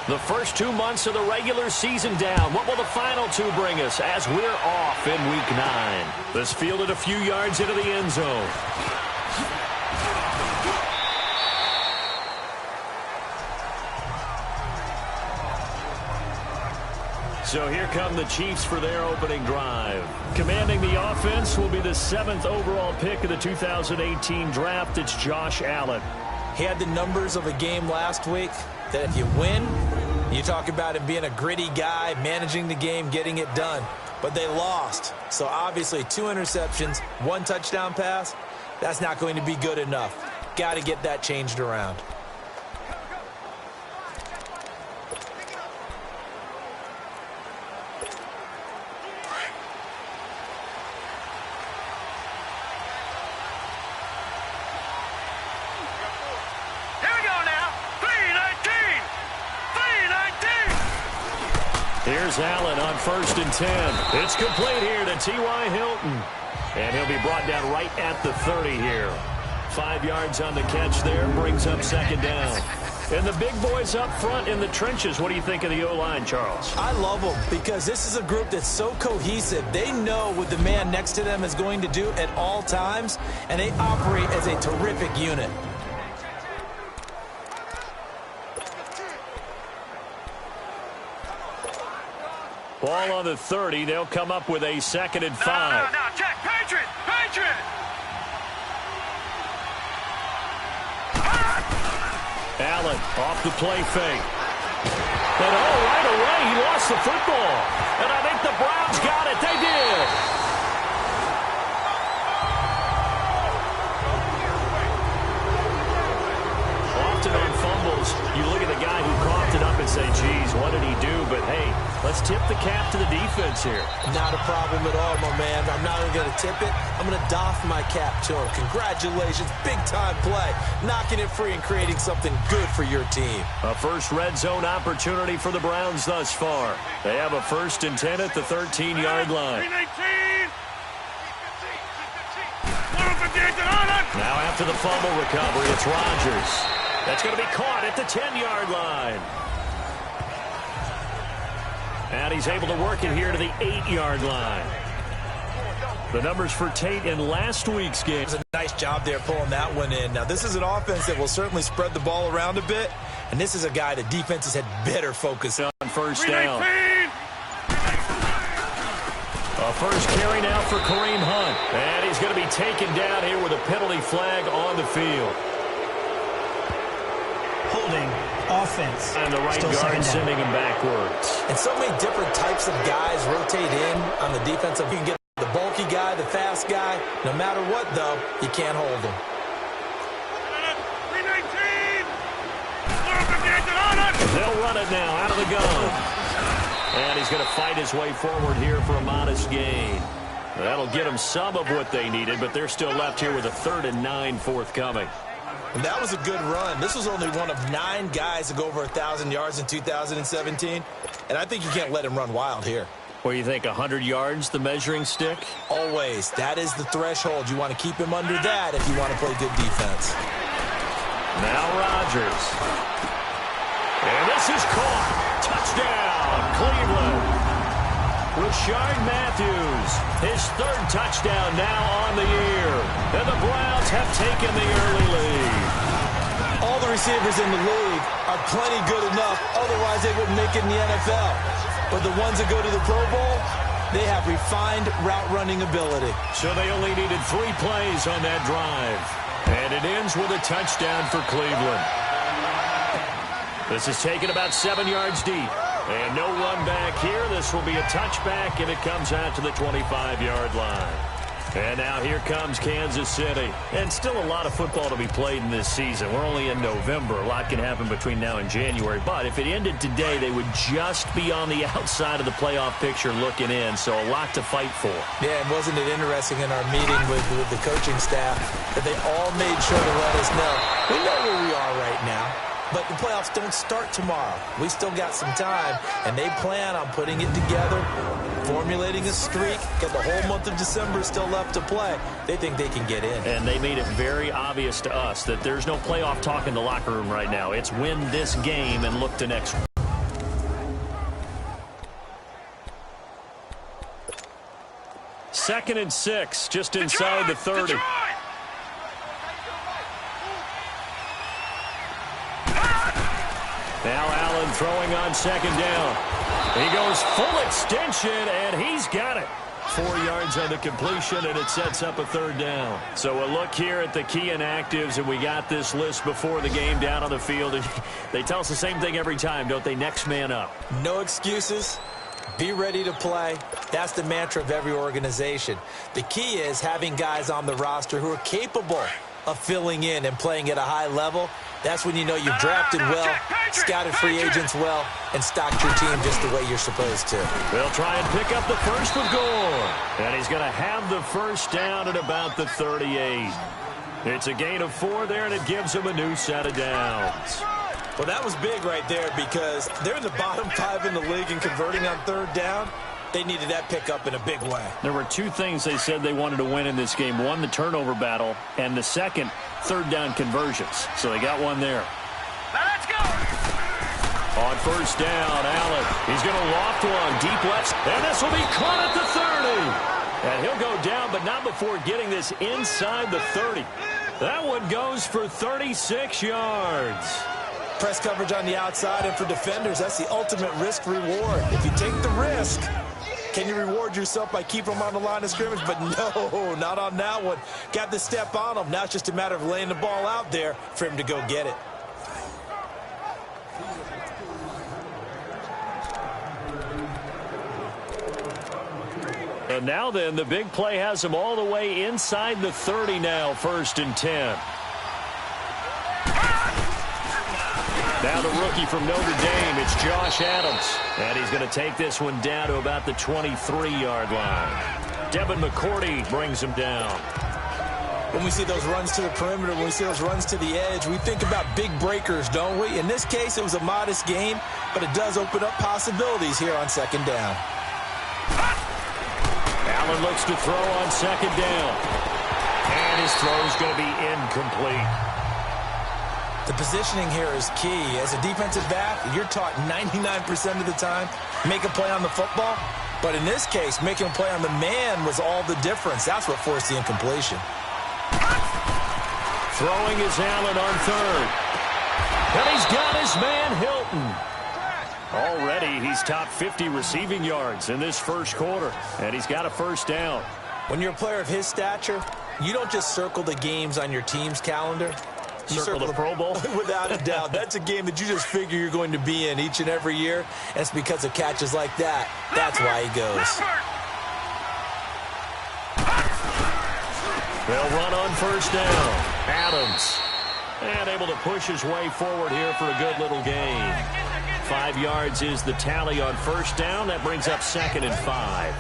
The first 2 months of the regular season down. What will the final 2 bring us as we're off in Week 9? This fielded a few yards into the end zone. So here come the Chiefs for their opening drive. Commanding the offense will be the 7th overall pick of the 2018 draft. It's Josh Allen. He had the numbers of a game last week that if you win, you talk about him being a gritty guy, managing the game, getting it done. But they lost. So obviously 2 interceptions, 1 touchdown pass, that's not going to be good enough. Got to get that changed around. Here's Allen on 1st and 10. It's complete here to T.Y. Hilton. And he'll be brought down right at the 30 here. 5 yards on the catch there. Brings up 2nd down. And the big boys up front in the trenches. What do you think of the O-line, Charles? I love them because this is a group that's so cohesive. They know what the man next to them is going to do at all times, and they operate as a terrific unit. Ball on the 30. They'll come up with a 2nd and 5. No, check. Patriot! Allen off the play fake. And right away, he lost the football. And I think the Browns got it. They did. Often on fumbles, you look at the guy who coughed it up and say, geez, what did he do? But, hey, let's tip the cap to the defense here. Not a problem at all, my man. I'm not even going to tip it. I'm going to doff my cap to him. Congratulations. Big-time play. Knocking it free and creating something good for your team. A first red zone opportunity for the Browns thus far. They have a 1st and 10 at the 13-yard line. Now after the fumble recovery, it's Rodgers. That's going to be caught at the 10-yard line. And he's able to work it here to the 8-yard line. The numbers for Tate in last week's game. It was a nice job there pulling that one in. Now, this is an offense that will certainly spread the ball around a bit. And this is a guy that defenses had better focus on. 1st down. A first carry now for Kareem Hunt. And he's going to be taken down here with a penalty flag on the field. Holding. Offense. And the right guard sending him backwards. And so many different types of guys rotate in on the defensive. You can get the bulky guy, the fast guy. No matter what, though, you can't hold them. They'll run it now out of the gun. And he's going to fight his way forward here for a modest gain. That'll get them some of what they needed, but they're still left here with a 3rd and 9 forthcoming. And that was a good run. This was only one of 9 guys to go over 1,000 yards in 2017. And I think you can't let him run wild here. What do you think, 100 yards, the measuring stick? Always. That is the threshold. You want to keep him under that if you want to play good defense. Now Rodgers. And this is caught. Touchdown, Cleveland. Rashard Matthews, his 3rd touchdown now on the year. And the Browns have taken the early lead. All the receivers in the league are plenty good enough. Otherwise, they wouldn't make it in the NFL. But the ones that go to the Pro Bowl, they have refined route running ability. So they only needed 3 plays on that drive. And it ends with a touchdown for Cleveland. This is taken about 7 yards deep. And no run back here. This will be a touchback, and it comes out to the 25-yard line. And now here comes Kansas City. And still a lot of football to be played in this season. We're only in November. A lot can happen between now and January. But if it ended today, they would just be on the outside of the playoff picture looking in. So a lot to fight for. Yeah, and wasn't it interesting in our meeting with the coaching staff that they all made sure to let us know. We know where we are right now. But the playoffs don't start tomorrow. We still got some time, and they plan on putting it together, formulating a streak, got the whole month of December still left to play. They think they can get in. And they made it very obvious to us that there's no playoff talk in the locker room right now. It's win this game and look to next week. 2nd and 6, just inside the 30. Now Allen throwing on 2nd down. He goes full extension, and he's got it. 4 yards on the completion, and it sets up a 3rd down. So a look here at the key inactives, and we got this list before the game down on the field. And they tell us the same thing every time, don't they? Next man up. No excuses. Be ready to play. That's the mantra of every organization. The key is having guys on the roster who are capable of filling in and playing at a high level. That's when you know you've drafted well, scouted free agents well, and stocked your team just the way you're supposed to. They'll try and pick up the first with Gore. And he's going to have the first down at about the 38. It's a gain of 4 there, and it gives him a new set of downs. Well, that was big right there because they're in the bottom 5 in the league in converting on 3rd down. They needed that pickup in a big way. There were 2 things they said they wanted to win in this game. One, the turnover battle, and the second, 3rd down conversions. So they got one there. Now let's go. On 1st down, Allen. He's going to loft one deep left, and this will be caught at the 30. And he'll go down, but not before getting this inside the 30. That one goes for 36 yards. Press coverage on the outside, and for defenders, that's the ultimate risk-reward. If you take the risk, can you reward yourself by keeping them on the line of scrimmage? But no, not on that one. Got the step on them. Now it's just a matter of laying the ball out there for him to go get it. And now then, the big play has him all the way inside the 30 now, 1st and 10. Now the rookie from Notre Dame, it's Josh Adams. And he's going to take this one down to about the 23-yard line. Devin McCourty brings him down. When we see those runs to the perimeter, when we see those runs to the edge, we think about big breakers, don't we? In this case, it was a modest game, but it does open up possibilities here on 2nd down. Allen looks to throw on 2nd down. And his throw is going to be incomplete. The positioning here is key. As a defensive back, you're taught 99% of the time, make a play on the football. But in this case, making a play on the man was all the difference. That's what forced the incompletion. Throwing is Allen on 3rd. And he's got his man Hilton. Already, he's top 50 receiving yards in this 1st quarter. And he's got a 1st down. When you're a player of his stature, you don't just circle the games on your team's calendar. You circle the Pro Bowl? Without a doubt. That's a game that you just figure you're going to be in each and every year. And it's because of catches like that. That's why he goes. They'll run on 1st down. Adams. And able to push his way forward here for a good little gain. 5 yards is the tally on 1st down. That brings up 2nd and 5.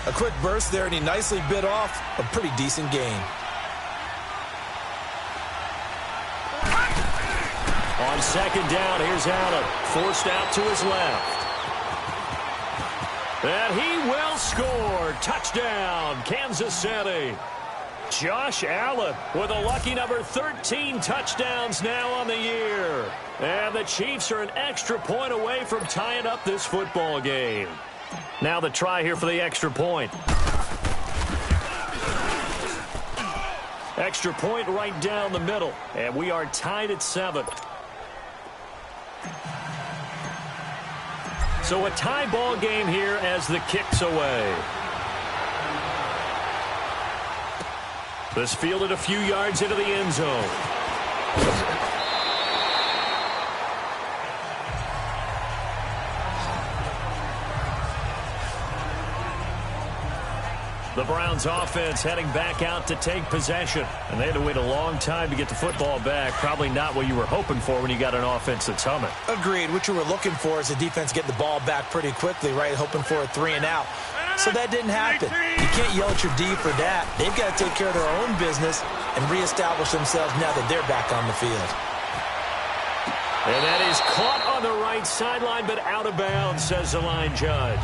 A quick burst there, and he nicely bit off a pretty decent gain. On 2nd down, here's Allen. Forced out to his left. And he will score. Touchdown, Kansas City. Josh Allen with a lucky number 13 touchdowns now on the year. And the Chiefs are an extra point away from tying up this football game. Now the try here for the extra point. Extra point right down the middle. And we are tied at 7. So a tie ball game here as the kick's away. This fielded a few yards into the end zone. The Browns offense heading back out to take possession. And they had to wait a long time to get the football back. Probably not what you were hoping for when you got an offense that's humming. Agreed. What you were looking for is the defense get the ball back pretty quickly, right? Hoping for a 3 and out. So that didn't happen. You can't yell at your D for that. They've got to take care of their own business and reestablish themselves now that they're back on the field. And that is caught on the right sideline, but out of bounds, says the line judge.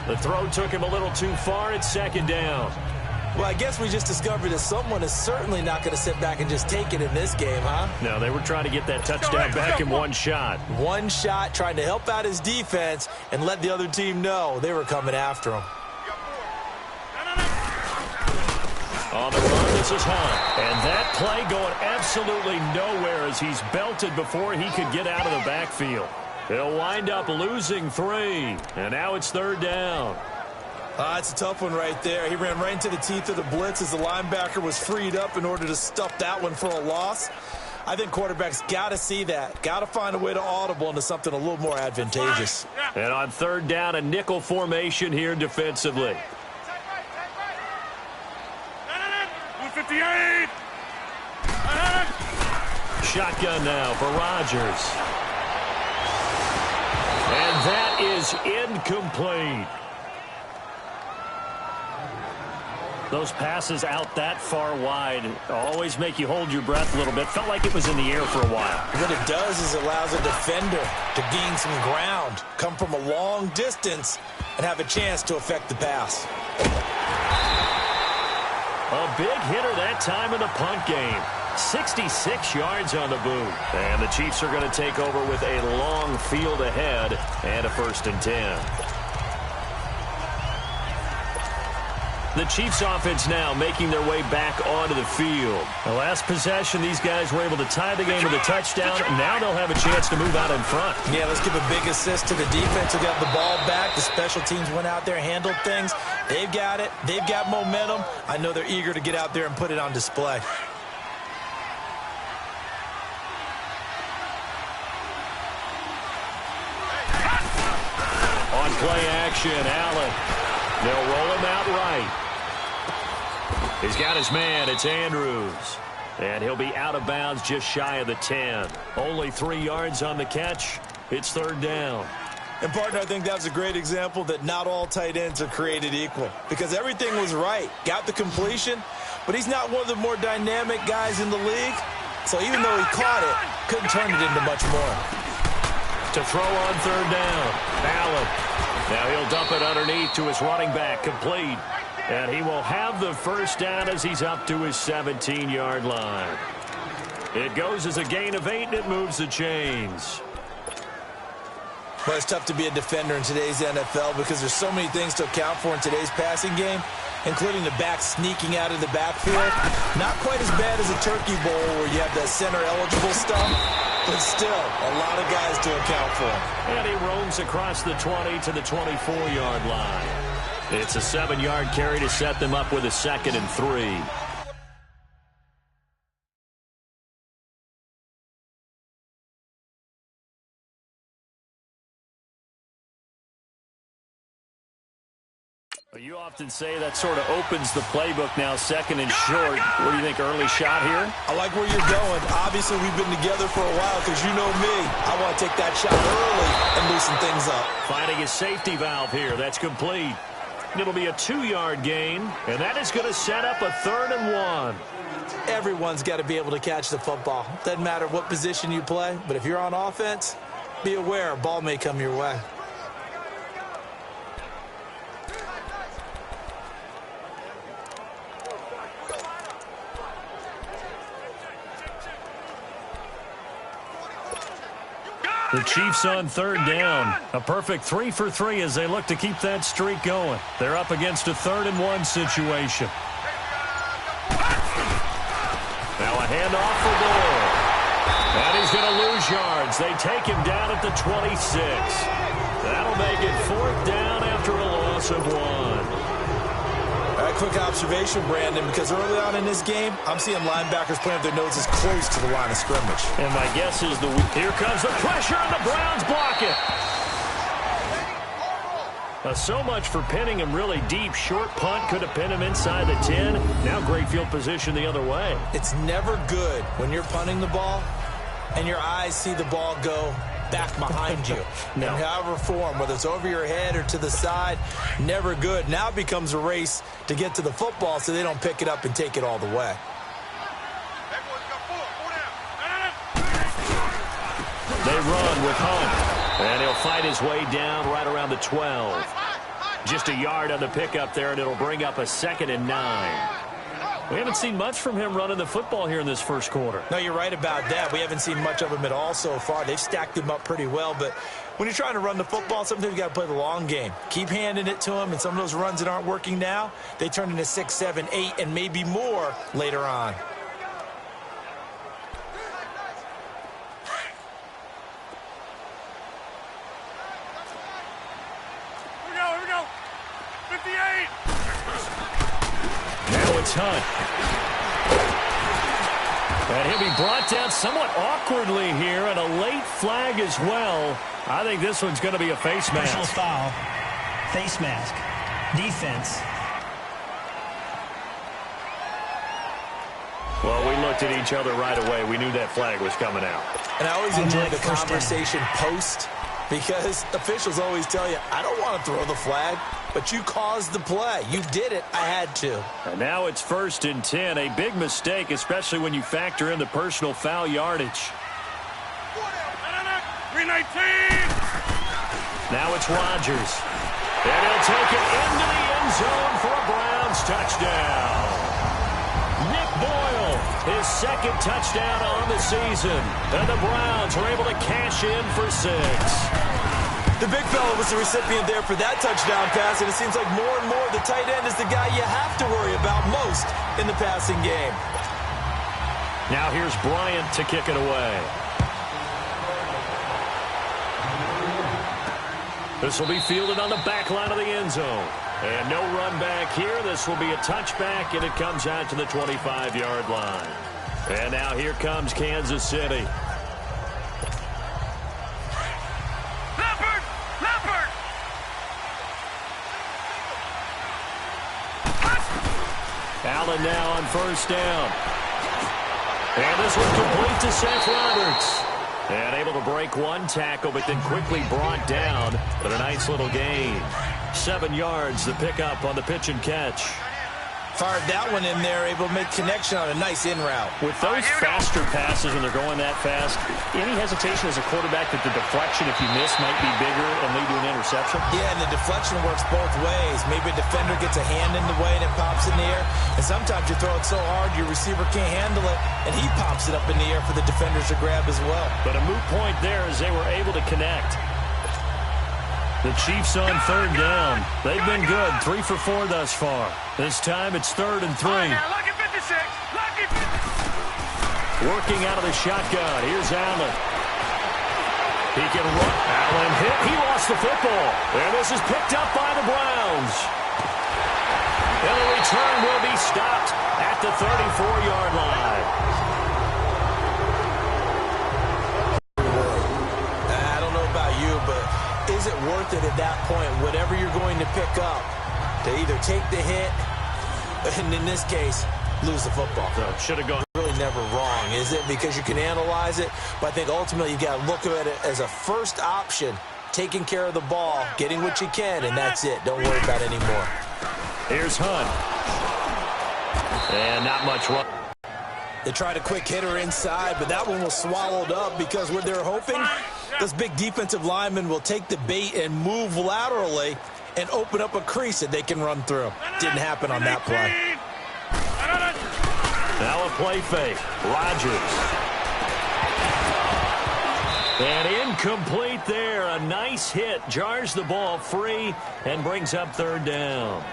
The throw took him a little too far. It's 2nd down. Well, I guess we just discovered that someone is certainly not going to sit back and just take it in this game, huh? No, they were trying to get that touchdown back in one shot. One shot, trying to help out his defense and let the other team know they were coming after him. On the run, this is Hunt. And that play going absolutely nowhere as he's belted before he could get out of the backfield. He'll wind up losing 3. And now it's 3rd down. It's a tough one right there. He ran right into the teeth of the blitz as the linebacker was freed up in order to stuff that one for a loss. I think quarterbacks got to see that. Got to find a way to audible into something a little more advantageous. And on 3rd down, a nickel formation here defensively. 158. Shotgun now for Rodgers. And that is incomplete. Those passes out that far wide always make you hold your breath a little bit. Felt like it was in the air for a while. What it does is it allows a defender to gain some ground, come from a long distance, and have a chance to affect the pass. A big hitter that time in the punt game. 66 yards on the boot. And the Chiefs are going to take over with a long field ahead and a 1st and 10. The Chiefs offense now making their way back onto the field. The last possession, these guys were able to tie the game with a touchdown. Now they'll have a chance to move out in front. Yeah, let's give a big assist to the defense who got the ball back. The special teams went out there, handled things. They've got it. They've got momentum. I know they're eager to get out there and put it on display. On play action, Allen. They'll roll him out right. He's got his man. It's Andrews. And he'll be out of bounds just shy of the 10. Only 3 yards on the catch. It's 3rd down. And, partner, I think that's a great example that not all tight ends are created equal. Because everything was right. Got the completion, but he's not one of the more dynamic guys in the league. So even though he caught it, couldn't turn it into much more. To throw on 3rd down, Allen. Now he'll dump it underneath to his running back, complete. And he will have the 1st down as he's up to his 17-yard line. It goes as a gain of 8, and it moves the chains. Well, it's tough to be a defender in today's NFL because there's so many things to account for in today's passing game, including the back sneaking out of the backfield. Not quite as bad as a turkey bowl where you have that center-eligible stuff, but still a lot of guys to account for. And he roams across the 20 to the 24-yard line. It's a 7-yard carry to set them up with a 2nd and 3. You often say that sort of opens the playbook now, 2nd and short. What do you think, early shot here? I like where you're going. Obviously, we've been together for a while because you know me. I want to take that shot early and loosen things up. Finding a safety valve here. That's complete. It'll be a 2-yard gain, and that is going to set up a 3rd and 1. Everyone's got to be able to catch the football. Doesn't matter what position you play, but if you're on offense, be aware a ball may come your way. The Chiefs on 3rd down. A perfect 3 for 3 as they look to keep that streak going. They're up against a 3rd and 1 situation. Now a handoff for Bull. And he's going to lose yards. They take him down at the 26. That'll make it 4th down after a loss of 1. Quick observation, Brandon, because early on in this game, I'm seeing linebackers playing with their noses close to the line of scrimmage. And my guess is here comes the pressure, and the Browns block it. So much for pinning him really deep. Short punt could have pinned him inside the 10. Now great field position the other way. It's never good when you're punting the ball and your eyes see the ball go back behind you. No. In however form, whether it's over your head or to the side, never good. Now it becomes a race to get to the football so they don't pick it up and take it all the way. They run with Hunt, and he'll fight his way down right around the 12. Just a yard on the pickup there, and it'll bring up a 2nd and 9. We haven't seen much from him running the football here in this first quarter. No, you're right about that. We haven't seen much of him at all so far. They've stacked him up pretty well, but when you're trying to run the football, sometimes you got to play the long game. Keep handing it to them, and some of those runs that aren't working now, they turn into 6, 7, 8, and maybe more later on. Here we go. 58. Now it's Hunt. And he'll be brought down somewhat awkwardly here, and a late flag as well. I think this one's going to be a face mask. Personal foul. Face mask. Defense. Well, we looked at each other right away. We knew that flag was coming out. And I always enjoy the conversation post, because officials always tell you, I don't want to throw the flag, but you caused the play. You did it. I had to. And now it's 1st and 10. A big mistake, especially when you factor in the personal foul yardage. 319. Now it's Rodgers. And he'll take it into the end zone for a Browns touchdown. Nick Boyle, his 2nd touchdown on the season. And the Browns were able to cash in for 6. The big fella was the recipient there for that touchdown pass, and it seems like more and more the tight end is the guy you have to worry about most in the passing game. Now here's Bryant to kick it away. This will be fielded on the back line of the end zone. And no run back here. This will be a touchback, and it comes out to the 25-yard line. And now here comes Kansas City. Allen now on 1st down. And this one complete to Seth Roberts. And able to break one tackle, but then quickly brought down. But a nice little gain. 7 yards, the pickup on the pitch and catch. Fired that one in there, able to make connection on a nice in route. With those faster passes when they're going that fast, any hesitation as a quarterback that the deflection, if you miss, might be bigger and lead to an interception? Yeah, and the deflection works both ways. Maybe a defender gets a hand in the way and it pops in the air. And sometimes you throw it so hard your receiver can't handle it, and he pops it up in the air for the defenders to grab as well. But a moot point there as they were able to connect. The Chiefs on 3rd down. They've been good, 3 for 4 thus far. This time it's 3rd and 3. Lucky 56. Lucky 56. Working out of the shotgun. Here's Allen. He can run. Allen hit. He lost the football. And this is picked up by the Browns. And the return will be stopped at the 34-yard line. I don't know about you, but is it worth it at that point, whatever you're going to pick up, to either take the hit, and in this case, lose the football? So should have gone. Really never wrong, is it? Because you can analyze it, but I think ultimately you got to look at it as a first option, taking care of the ball, getting what you can, and that's it. Don't worry about it anymore. Here's Hunt. And not much run. They tried a quick hitter inside, but that one was swallowed up because what they're hoping, this big defensive lineman will take the bait and move laterally and open up a crease that they can run through. Didn't happen on that play. Now a play fake. Rodgers. And incomplete there. A nice hit. Jars the ball free and brings up 3rd down.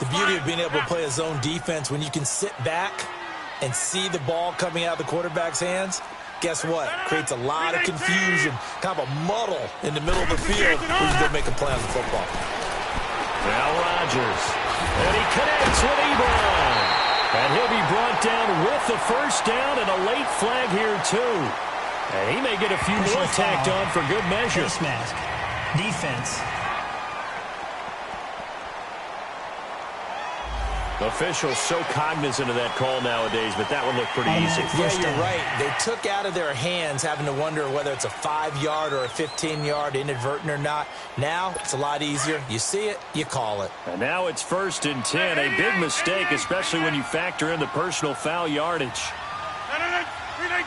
The beauty of being able to play a zone defense when you can sit back and see the ball coming out of the quarterback's hands, guess what? Creates a lot of confusion, kind of a muddle in the middle of the field where you go make a play on the football. Now Rodgers. And he connects with Ebron. And he'll be brought down with the 1st down and a late flag here too. And he may get a few more tacked on for good measure. Face mask. Defense. Officials so cognizant of that call nowadays, but that one looked pretty easy. Yeah, you're right. They took out of their hands having to wonder whether it's a 5-yard or a 15-yard, inadvertent or not. Now it's a lot easier. You see it, you call it. And now it's 1st and 10. A big mistake, especially when you factor in the personal foul yardage. 319.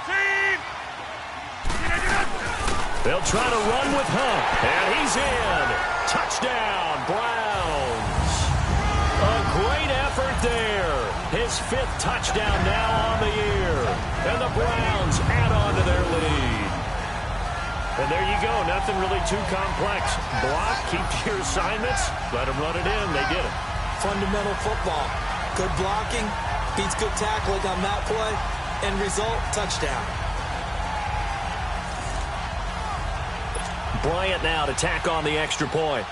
They'll try to run with Hunt. And he's in. Touchdown, Browns. A great effort there. His 5th touchdown now on the year. And the Browns add on to their lead. And there you go. Nothing really too complex. Block, keep to your assignments, let them run it in. They did it. Fundamental football. Good blocking beats good tackling on that play. End result, touchdown. Bryant now to tack on the extra point.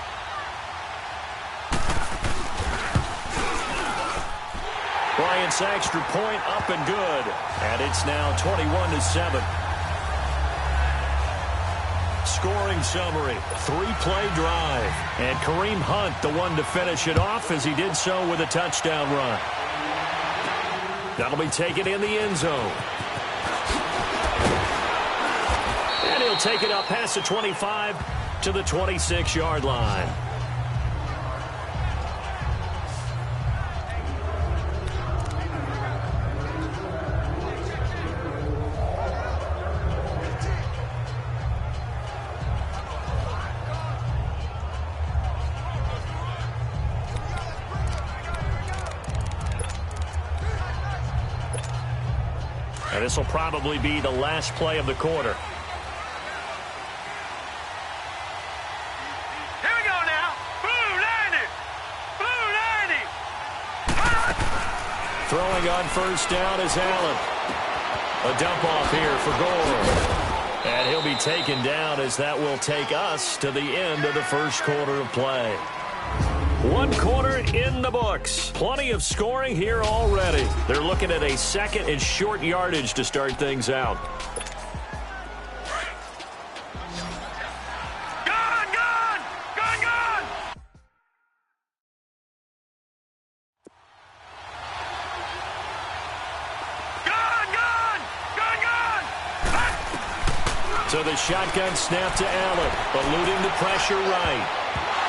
Bryant's extra point up and good. And it's now 21-7. Scoring summary, 3-play drive. And Kareem Hunt, the one to finish it off as he did so with a touchdown run. That'll be taken in the end zone. And he'll take it up past the 25 to the 26-yard line. And this will probably be the last play of the quarter. Here we go now. Blue 90. Blue 90. Throwing on first down is Allen. A dump off here for Gore. And he'll be taken down as that will take us to the end of the first quarter of play. One quarter in the books. Plenty of scoring here already. They're looking at a second and short yardage to start things out. Gun, gun. Gun, gun. Gun, gun. Gun, gun. So the shotgun snap to Allen. Eluding the pressure right.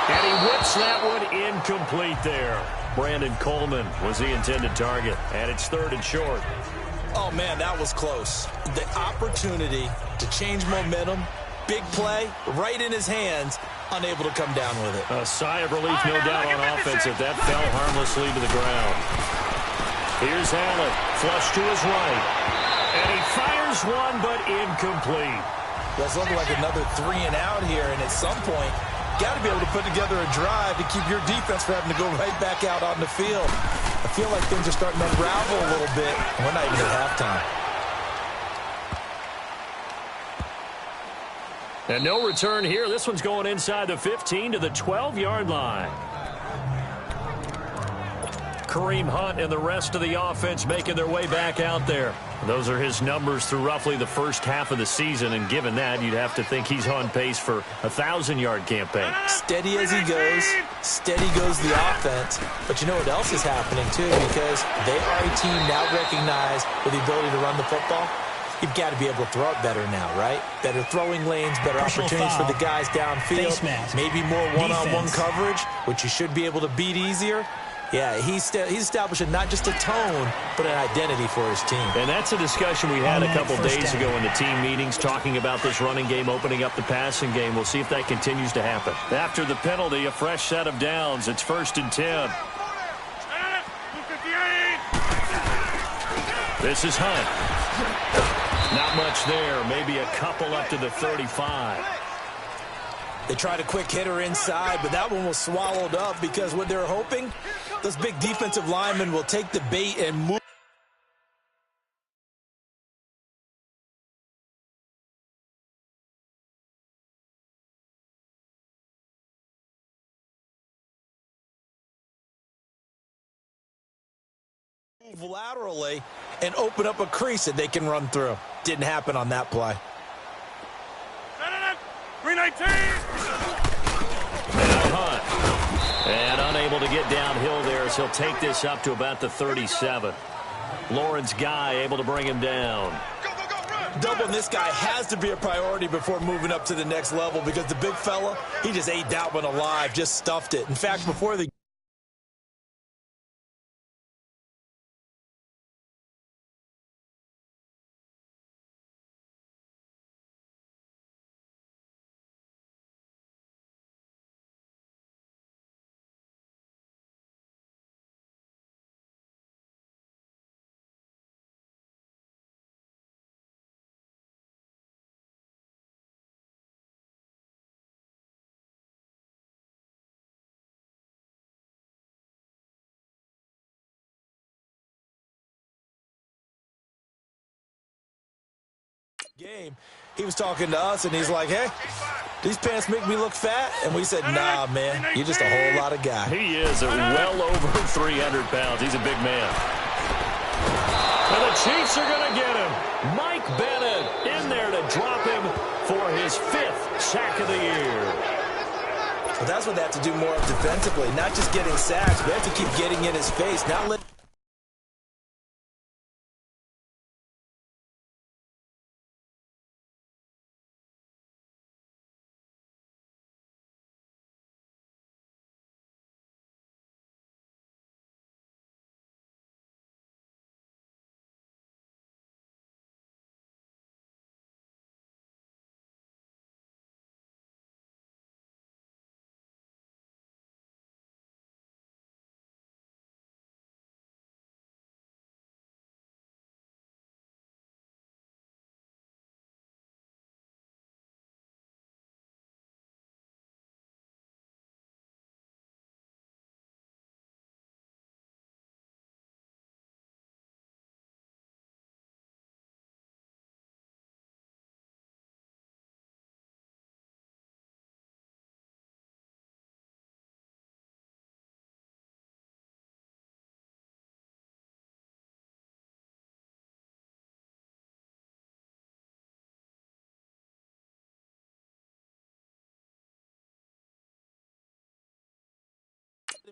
And he whips that one incomplete there. Brandon Coleman was the intended target. And it's third and short. Oh, man, that was close. The opportunity to change momentum, big play, right in his hands, unable to come down with it. A sigh of relief, no doubt, on offense if that fell harmlessly to the ground. Here's Allen, flush to his right. And he fires one, but incomplete. That's looking like another 3 and out here, and at some point, got to be able to put together a drive to keep your defense from having to go right back out on the field. I feel like things are starting to unravel a little bit. We're not even at halftime. And no return here. This one's going inside the 15 to the 12-yard line. Kareem Hunt and the rest of the offense making their way back out there. Those are his numbers through roughly the first half of the season, and given that, you'd have to think he's on pace for a 1,000-yard campaign. Steady as he goes, steady goes the offense. But you know what else is happening, too, because they are a team now recognized with the ability to run the football. You've got to be able to throw it better now, right? Better throwing lanes, better opportunities for the guys downfield. Maybe more one-on-one coverage, which you should be able to beat easier. Yeah, he's establishing not just a tone, but an identity for his team. And that's a discussion we had a couple days ago in the team meetings, talking about this running game opening up the passing game. We'll see if that continues to happen. After the penalty, a fresh set of downs. It's 1st and 10. This is Hunt. Not much there. Maybe a couple up to the 35. They tried a quick hitter inside, but that one was swallowed up because what they're hoping, those big defensive linemen will take the bait and move. Move laterally and open up a crease that they can run through. Didn't happen on that play. 319. Now Hunt. And unable to get downhill there, so he'll take this up to about the 37. Lawrence Guy able to bring him down. Doubling this guy has to be a priority before moving up to the next level because the big fella, he just ate that one alive, just stuffed it. In fact, before the Game, he was talking to us, and he's like, hey, these pants make me look fat. And we said, nah, man, you're just a whole lot of guy. He is well over 300 pounds. He's a big man. And the Chiefs are going to get him. Mike Bennett in there to drop him for his 5th sack of the year. Well, that's what they have to do more of defensively, not just getting sacks, but they have to keep getting in his face, not let him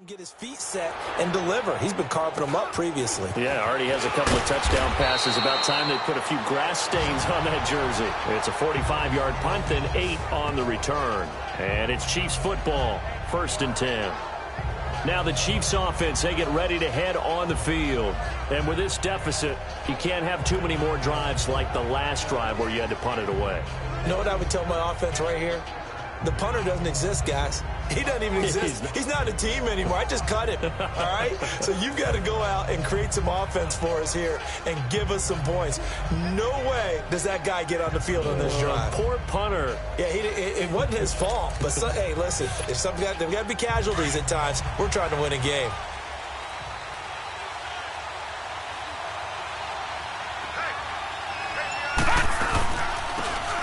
get his feet set and deliver. He's been carving them up previously. Yeah, already has a couple of touchdown passes. About time they put a few grass stains on that jersey. It's a 45-yard punt, then 8 on the return. And it's Chiefs football, 1st and 10. Now the Chiefs offense, they get ready to head on the field. And with this deficit, you can't have too many more drives like the last drive where you had to punt it away. You know what I would tell my offense right here? The punter doesn't exist, guys. He doesn't even exist. He's not a team anymore. I just cut him, all right? So you've got to go out and create some offense for us here and give us some points. No way does that guy get on the field on this drive. Poor punter. Yeah, it wasn't his fault. But, hey, listen, if there's got to be casualties at times. We're trying to win a game.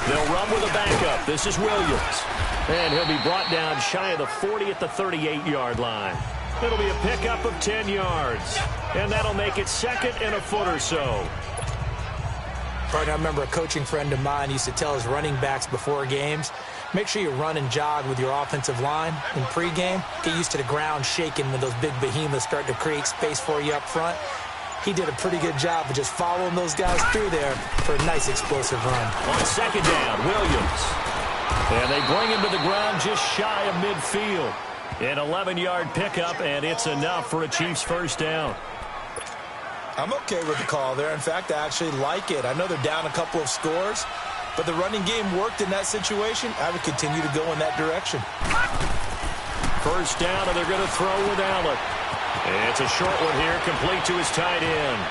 They'll run with a backup. This is Williams. And he'll be brought down shy of the 40 at the 38-yard line. It'll be a pickup of 10 yards. And that'll make it 2nd and a foot or so. Right, I remember a coaching friend of mine used to tell his running backs before games, make sure you run and jog with your offensive line in pregame. Get used to the ground shaking when those big behemoths start to create space for you up front. He did a pretty good job of just following those guys through there for a nice explosive run. On 2nd down, Williams. And they bring him to the ground just shy of midfield. An 11-yard pickup, and it's enough for a Chiefs 1st down. I'm okay with the call there. In fact, I actually like it. I know they're down a couple of scores, but the running game worked in that situation. I would continue to go in that direction. 1st down, and they're going to throw with Allen. It's a short one here, complete to his tight end.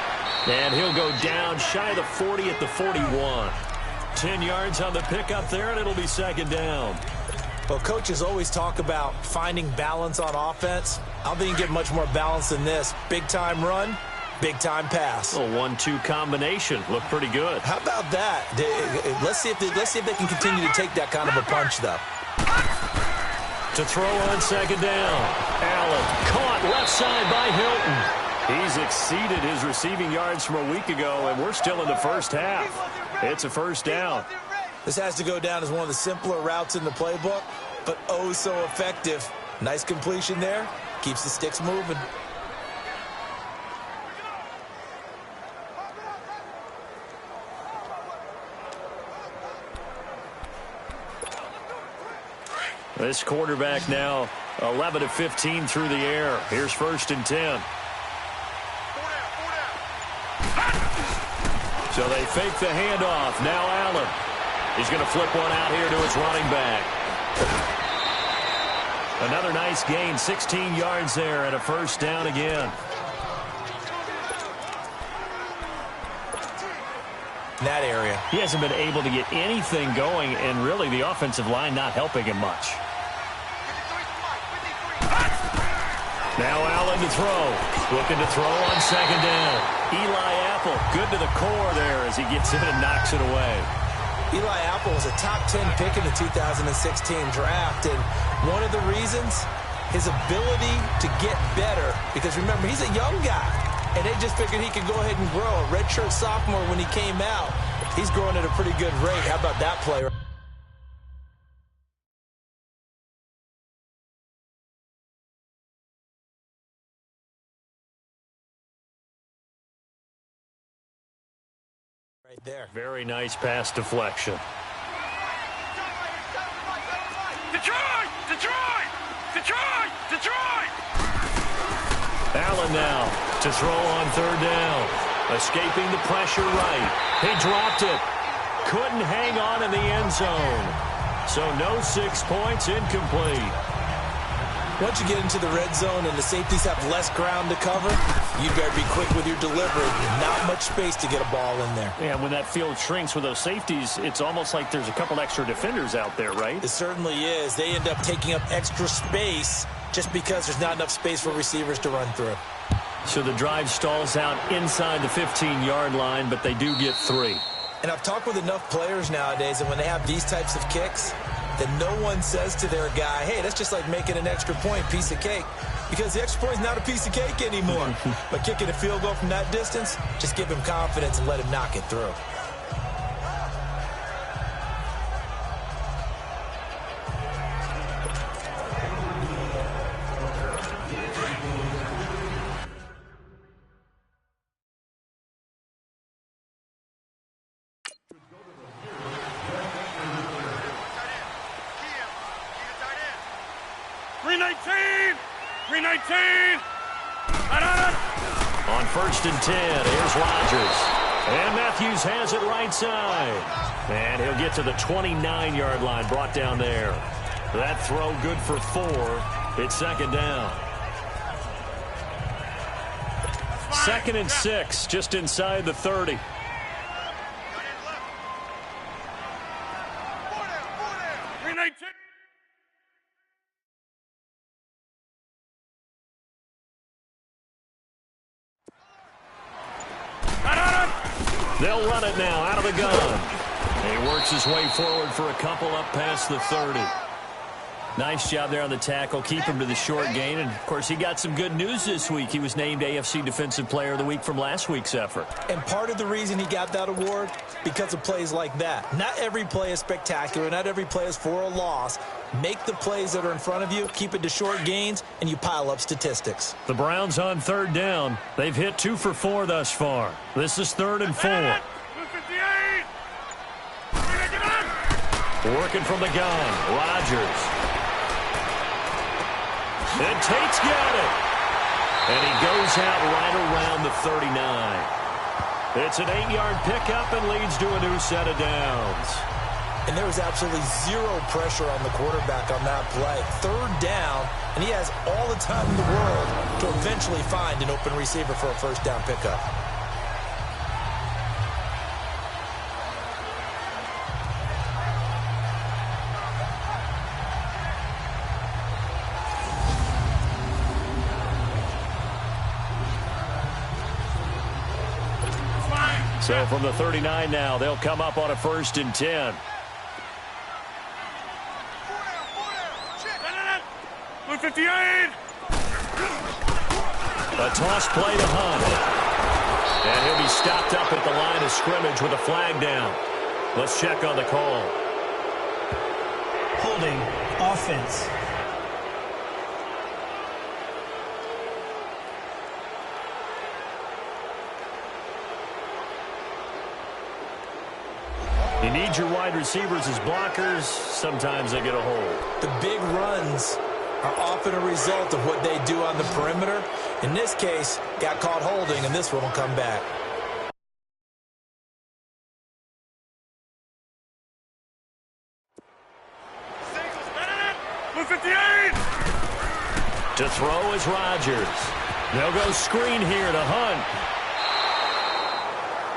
And he'll go down shy of the 40 at the 41. 10 yards on the pickup there, and it'll be 2nd down. Well, coaches always talk about finding balance on offense. I don't think you get much more balance than this. Big-time run, big-time pass. A 1-2 combination. Looked pretty good. How about that? Let's see if they can continue to take that kind of a punch, though. To throw on 2nd down. Allen caught left side by Hilton. He's exceeded his receiving yards from a week ago, and we're still in the 1st half. It's a 1st down. This has to go down as one of the simpler routes in the playbook, but oh so effective. Nice completion there. Keeps the sticks moving. This quarterback now 11 of 15 through the air. Here's 1st and 10. So they fake the handoff. Now Allen. He's going to flip one out here to his running back. Another nice gain, 16 yards there, and a 1st down again. In that area. He hasn't been able to get anything going, and really the offensive line not helping him much. Now Allen to throw. Looking to throw on 2nd down. Eli Apple, good to the core there as he gets in and knocks it away. Eli Apple was a top 10 pick in the 2016 draft, and one of the reasons, his ability to get better, because remember, he's a young guy, and they just figured he could go ahead and grow. A redshirt sophomore when he came out, he's growing at a pretty good rate. How about that player? Right there. Very nice pass deflection. Detroit! Detroit! Detroit! Detroit! Allen now to throw on third down. Escaping the pressure right. He dropped it. Couldn't hang on in the end zone. So no 6 points, incomplete. Once you get into the red zone and the safeties have less ground to cover, you better be quick with your delivery. Not much space to get a ball in there. Yeah, when that field shrinks with those safeties, it's almost like there's a couple extra defenders out there, right? It certainly is. They end up taking up extra space just because there's not enough space for receivers to run through. So the drive stalls out inside the 15-yard line, but they do get 3. And I've talked with enough players nowadays, and when they have these types of kicks, that no one says to their guy, hey, that's just like making an extra point, piece of cake. Because the extra point is not a piece of cake anymore. But kicking a field goal from that distance, just give him confidence and let him knock it through. On 1st and 10, here's Rodgers. And Matthews has it right side. And he'll get to the 29-yard line, brought down there. That throw good for 4. It's second down. 2nd and 6, just inside the 30. They'll run it now out of the gun. And he works his way forward for a couple up past the 30. Nice job there on the tackle. Keep him to the short gain. And, of course, he got some good news this week. He was named AFC Defensive Player of the Week from last week's effort. And part of the reason he got that award, because of plays like that. Not every play is spectacular. Not every play is for a loss. Make the plays that are in front of you, keep it to short gains, and you pile up statistics. The Browns on 3rd down. They've hit 2 for 4 thus far. This is 3rd and 4. Working from the gun, Rodgers. And Tate's got it. And he goes out right around the 39. It's an 8-yard pickup and leads to a new set of downs. And there was absolutely zero pressure on the quarterback on that play. 3rd down, and he has all the time in the world to eventually find an open receiver for a 1st down pickup. So from the 39 now, they'll come up on a 1st and 10. A toss play to Hunt. And he'll be stopped up at the line of scrimmage with a flag down. Let's check on the call. Holding offense. You need your wide receivers as blockers. Sometimes they get a hold. The big runs are often a result of what they do on the perimeter. In this case, got caught holding, and this one will come back. To throw is Rodgers. They'll go screen here to Hunt.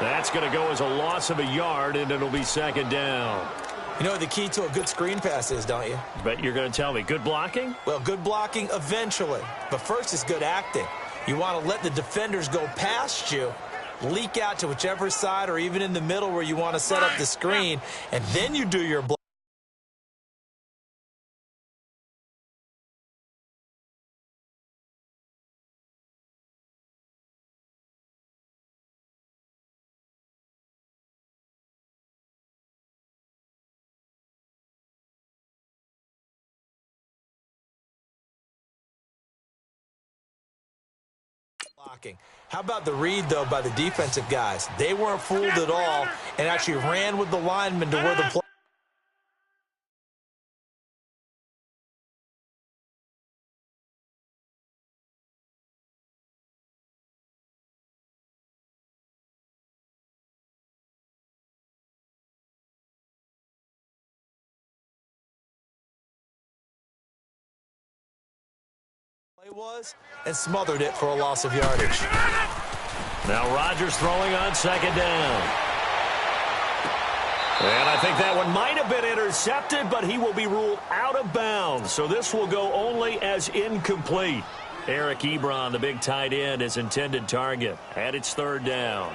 That's going to go as a loss of a yard, and it'll be 2nd down. You know what the key to a good screen pass is, don't you? Bet you're going to tell me. Good blocking? Well, good blocking eventually. But first is good acting. You want to let the defenders go past you, leak out to whichever side or even in the middle where you want to set up the screen, and then you do your block. How about the read, though, by the defensive guys? They weren't fooled at all and actually ran with the linemen to where the play. Was and smothered it for a loss of yardage. Now Rodgers throwing on second down. And I think that one might have been intercepted, but he will be ruled out of bounds. So this will go only as incomplete. Eric Ebron, the big tight end, is intended target. And it's third down.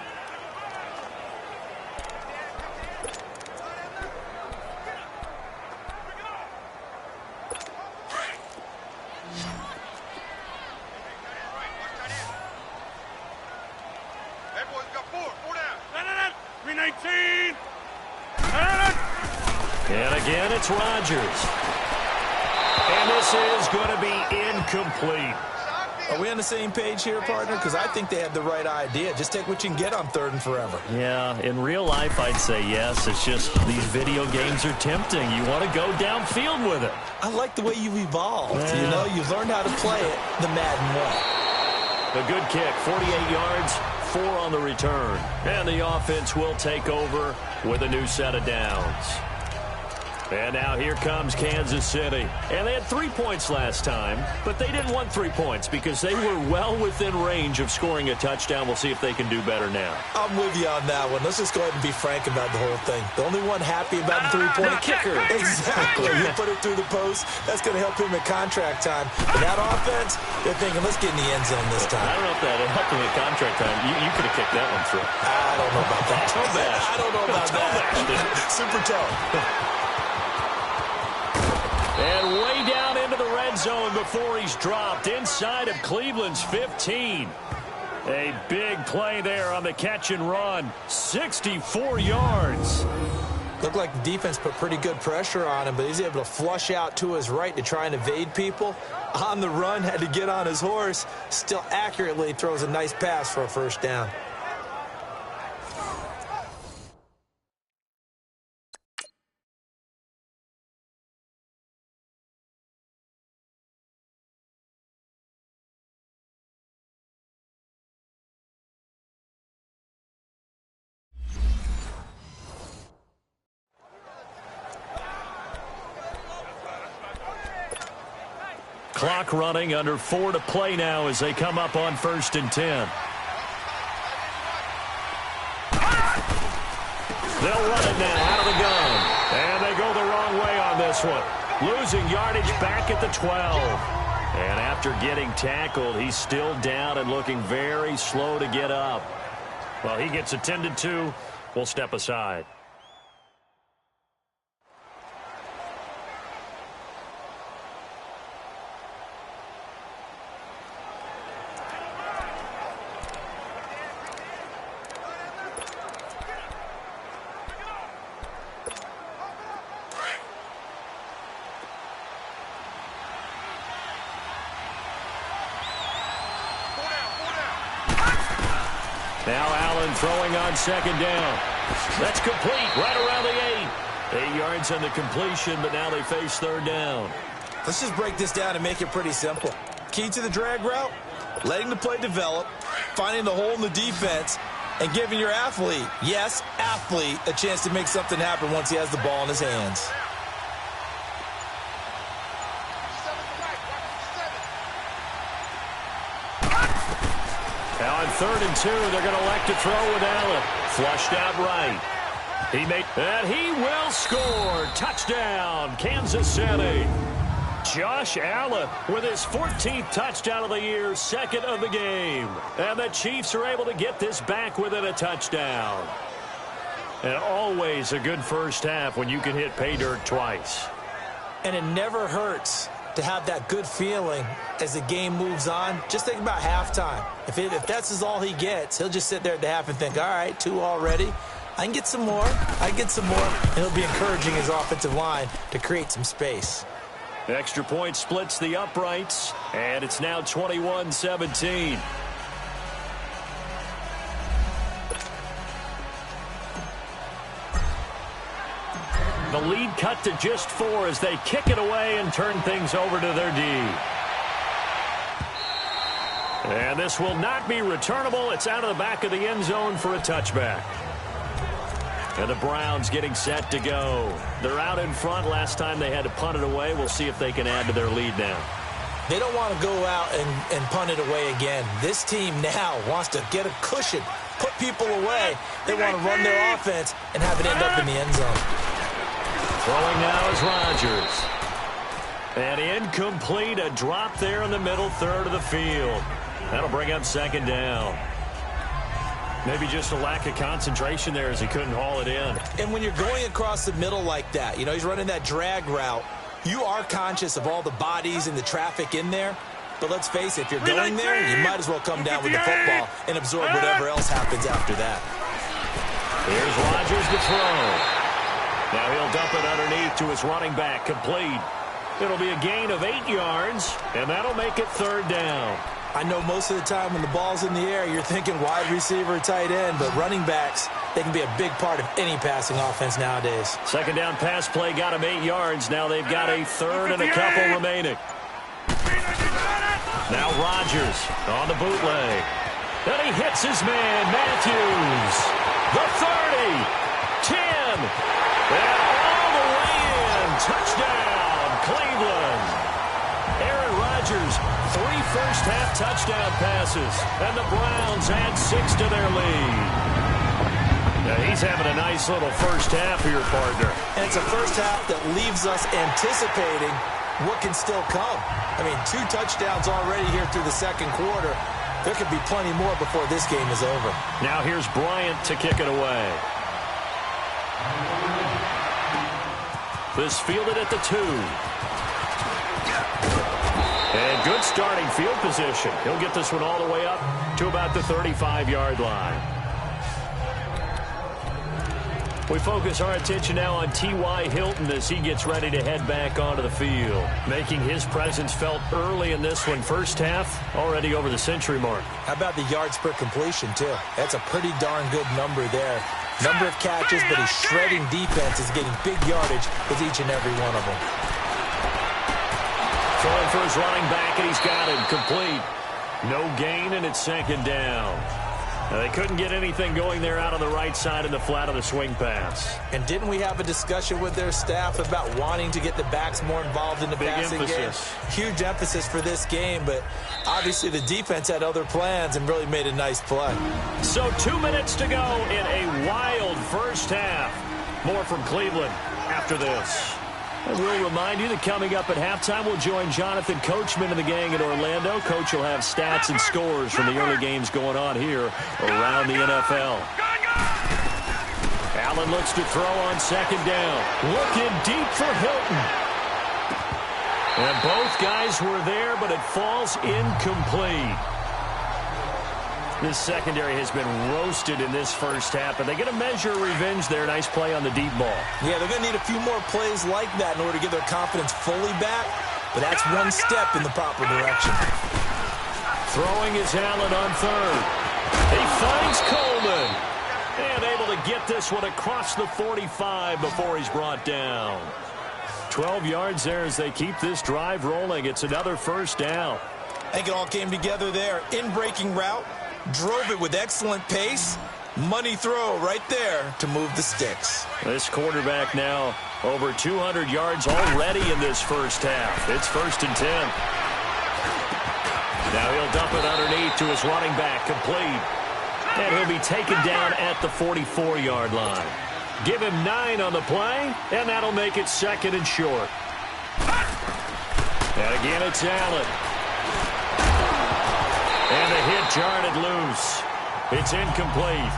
And again, it's Rodgers. And this is going to be incomplete. Are we on the same page here, partner? Because I think they had the right idea. Just take what you can get on third and forever. Yeah, in real life, I'd say yes. It's just these video games are tempting. You want to go downfield with it. I like the way you've evolved. Yeah. You know, you've learned how to play it the Madden way. A good kick, 48 yards, 4 on the return. And the offense will take over with a new set of downs. And now here comes Kansas City. And they had 3 points last time, but they didn't want 3 points because they were well within range of scoring a touchdown. We'll see if they can do better now. I'm with you on that one. Let's just go ahead and be frank about the whole thing. The only one happy about the three-point kicker. Exactly. You put it through the post. That's going to help him at contract time. And that offense, they're thinking, let's get in the end zone this time. I don't know if that helped him at contract time. You could have kicked that one through. I don't know about that. I don't know about that. Super toe. And way down into the red zone before he's dropped inside of Cleveland's 15. A big play there on the catch and run. 64 yards. Looked like the defense put pretty good pressure on him, but he's able to flush out to his right to try and evade people. On the run, had to get on his horse. Still accurately throws a nice pass for a first down. Clock running, under 4 to play now as they come up on 1st and 10. They'll run it now out of the gun. And they go the wrong way on this one. Losing yardage back at the 12. And after getting tackled, he's still down and looking very slow to get up. Well, he gets attended to. We'll step aside. Now Allen throwing on second down. That's complete right around the 8. 8 yards on the completion, but now they face third down. Let's just break this down and make it pretty simple. Key to the drag route, letting the play develop, finding the hole in the defense, and giving your athlete, yes, athlete, a chance to make something happen once he has the ball in his hands. Now on 3rd and 2, they're going to elect to throw with Allen. Flushed out right. And he will score. Touchdown, Kansas City. Josh Allen with his 14th touchdown of the year, second of the game. And the Chiefs are able to get this back within a touchdown. And always a good first half when you can hit pay dirt twice. And it never hurts to have that good feeling as the game moves on. Just think about halftime. If that's all he gets, he'll just sit there at the half and think, all right, 2 already. I can get some more. I can get some more. And he'll be encouraging his offensive line to create some space. Extra point splits the uprights, and it's now 21-17. The lead cut to just 4 as they kick it away and turn things over to their D. And this will not be returnable. It's out of the back of the end zone for a touchback. And the Browns getting set to go. They're out in front. Last time they had to punt it away. We'll see if they can add to their lead now. They don't want to go out and punt it away again. This team now wants to get a cushion, put people away. They want to run their offense and have it end up in the end zone. Throwing now is Rodgers. And incomplete, a drop there in the middle third of the field. That'll bring up second down. Maybe just a lack of concentration there as he couldn't haul it in. And when you're going across the middle like that, you know, he's running that drag route, you are conscious of all the bodies and the traffic in there. But let's face it, if you're going there, you might as well come down with the football and absorb whatever else happens after that. Here's Rodgers to throw. Now he'll dump it underneath to his running back, complete. It'll be a gain of 8 yards, and that'll make it third down. I know most of the time when the ball's in the air, you're thinking wide receiver, tight end, but running backs, they can be a big part of any passing offense nowadays. Second down pass play got him 8 yards. Now they've got a third and a couple remaining. Now Rodgers on the bootleg. And he hits his man, Matthews. The 30, 10, and all the way in. Touchdown, Cleveland. Aaron Rodgers, 3 first-half touchdown passes, and the Browns add 6 to their lead. Now he's having a nice little first half here, partner. And it's a first half that leaves us anticipating what can still come. I mean, 2 touchdowns already here through the second quarter. There could be plenty more before this game is over. Now here's Bryant to kick it away. This fielded at the 2. And good starting field position. He'll get this one all the way up to about the 35-yard line. We focus our attention now on T.Y. Hilton as he gets ready to head back onto the field. Making his presence felt early in this one. First half, already over the century mark. How about the yards per completion, too? That's a pretty darn good number there. Number of catches, but his shredding defense is getting big yardage with each and every one of them. Throwing for his running back, and he's got it complete. No gain, and it's second down. Now, they couldn't get anything going there out on the right side in the flat of the swing pass. And didn't we have a discussion with their staff about wanting to get the backs more involved in the passing game? Huge emphasis for this game, but obviously the defense had other plans and really made a nice play. So 2 minutes to go in a wild first half. More from Cleveland after this. And we'll remind you that coming up at halftime, we'll join Jonathan Coachman and the gang in Orlando. Coach will have stats and scores from the early games going on here around the NFL. Allen looks to throw on second down. Looking deep for Hilton. And both guys were there, but it falls incomplete. This secondary has been roasted in this first half, and they get a measure of revenge there. Nice play on the deep ball. Yeah, they're going to need a few more plays like that in order to get their confidence fully back, but that's one step in the proper direction. Throwing is Allen on third. He finds Coleman, and able to get this one across the 45 before he's brought down. 12 yards there as they keep this drive rolling. It's another first down. I think it all came together there. In-breaking route. Drove it with excellent pace. Money throw right there to move the sticks. This quarterback now over 200 yards already in this first half. It's 1st and 10. Now he'll dump it underneath to his running back, complete. And he'll be taken down at the 44-yard line. Give him 9 on the play, and that'll make it 2nd and short. Again, it's Allen. And the hit jarred it loose. It's incomplete.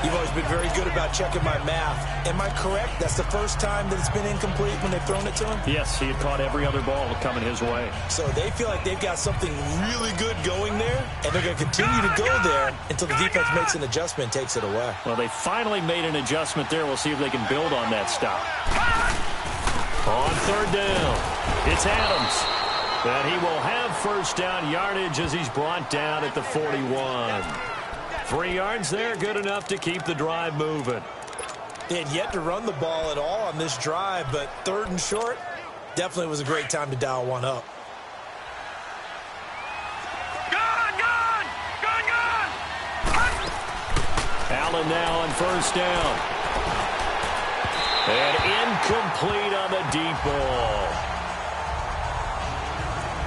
You've always been very good about checking my math. Am I correct? That's the first time that it's been incomplete when they've thrown it to him? Yes, he had caught every other ball coming his way. So they feel like they've got something really good going there, and they're going to continue to go there until the defense makes an adjustment and takes it away. Well, they finally made an adjustment there. We'll see if they can build on that stop. On third down, it's Adams. And he will have first down yardage as he's brought down at the 41. 3 yards there, good enough to keep the drive moving. They had yet to run the ball at all on this drive, but 3rd and short, definitely was a great time to dial one up. Allen now on first down. And incomplete on the deep ball.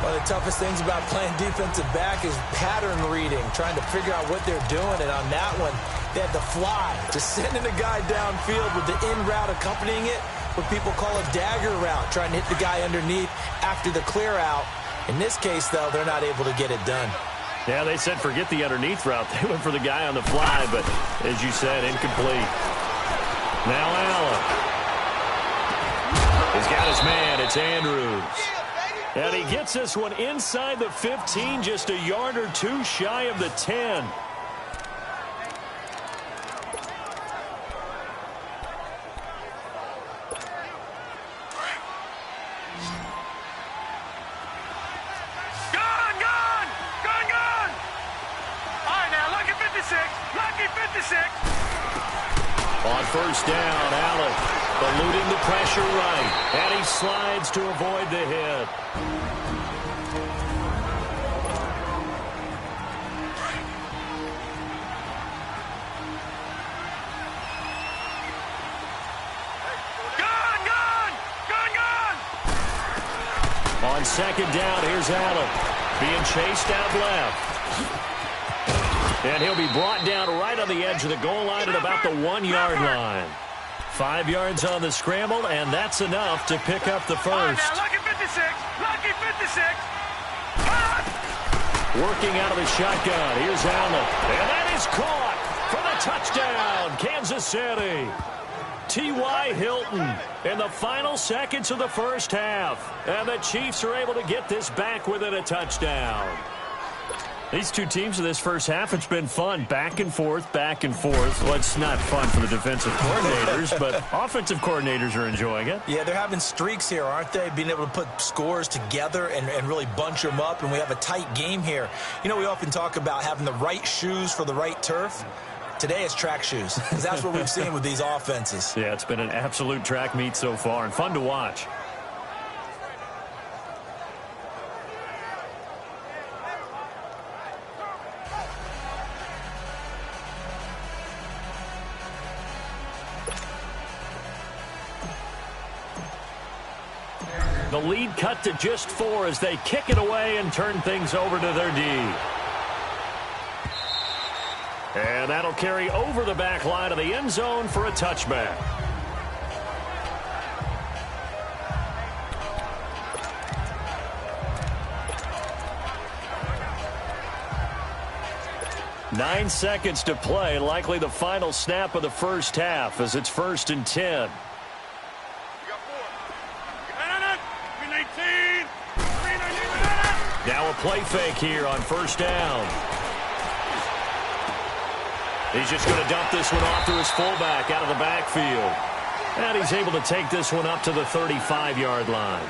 One of the toughest things about playing defensive back is pattern reading, trying to figure out what they're doing. And on that one, they had to fly, just sending a guy downfield with the in route accompanying it, what people call a dagger route, trying to hit the guy underneath after the clear out. In this case, though, they're not able to get it done. Yeah, they said forget the underneath route. They went for the guy on the fly, but as you said, incomplete. Now Allen. He's got his man. It's Andrews. And he gets this one inside the 15, just a yard or two shy of the 10. On first down, Allen eluding the pressure right, and he slides to avoid the hit. On second down, here's Allen being chased out left. And he'll be brought down right on the edge of the goal line at about the 1-yard line. 5 yards on the scramble, and that's enough to pick up the first. Lucky 56. Lucky 56. Working out of the shotgun. Here's Allen. And that is caught for the touchdown, Kansas City. T.Y. Hilton in the final seconds of the first half. And the Chiefs are able to get this back within a touchdown. These two teams in this first half, it's been fun. Back and forth, back and forth. Well, it's not fun for the defensive coordinators, but offensive coordinators are enjoying it. Yeah, they're having streaks here, aren't they? Being able to put scores together and really bunch them up, and we have a tight game here. You know, we often talk about having the right shoes for the right turf. Today it's track shoes, because that's what we've seen with these offenses. Yeah, it's been an absolute track meet so far, and fun to watch. The lead cut to just 4 as they kick it away and turn things over to their D. And that'll carry over the back line of the end zone for a touchback. Nine seconds to play, likely the final snap of the first half as it's 1st and 10. Now a play fake here on first down. He's just going to dump this one off to his fullback out of the backfield. And he's able to take this one up to the 35-yard line.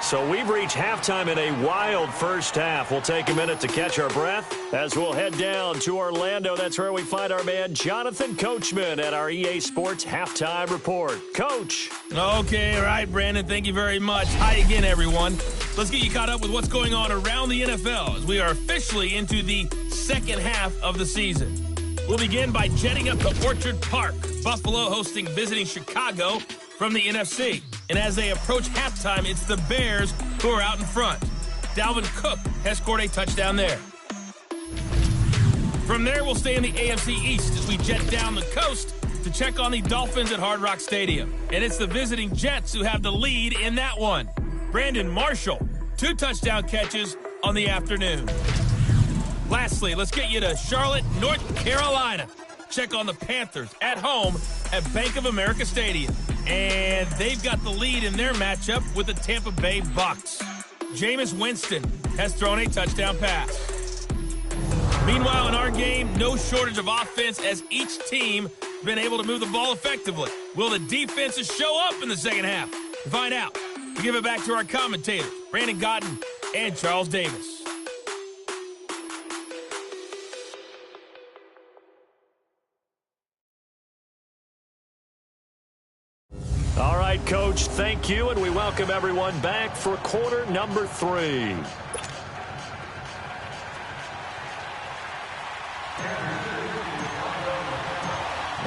So we've reached halftime in a wild first half. We'll take a minute to catch our breath as we'll head down to Orlando. That's where we find our man Jonathan Coachman at our EA Sports Halftime Report. Coach. Okay, all right, Brandon, thank you very much. Hi again, everyone. Let's get you caught up with what's going on around the NFL as we are officially into the second half of the season. We'll begin by jetting up to Orchard Park. Buffalo hosting visiting Chicago from the NFC. And as they approach halftime, it's the Bears who are out in front. Dalvin Cook has scored a touchdown there. From there, we'll stay in the AFC East as we jet down the coast to check on the Dolphins at Hard Rock Stadium. And it's the visiting Jets who have the lead in that one. Brandon Marshall, 2 touchdown catches on the afternoon. Lastly, let's get you to Charlotte, North Carolina. Check on the Panthers at home at Bank of America Stadium. And they've got the lead in their matchup with the Tampa Bay Bucks. Jameis Winston has thrown a touchdown pass. Meanwhile, in our game, no shortage of offense as each team has been able to move the ball effectively. Will the defenses show up in the second half? To find out, we give it back to our commentators, Brandon Gotten and Charles Davis. All right, Coach, thank you, and we welcome everyone back for quarter number 3.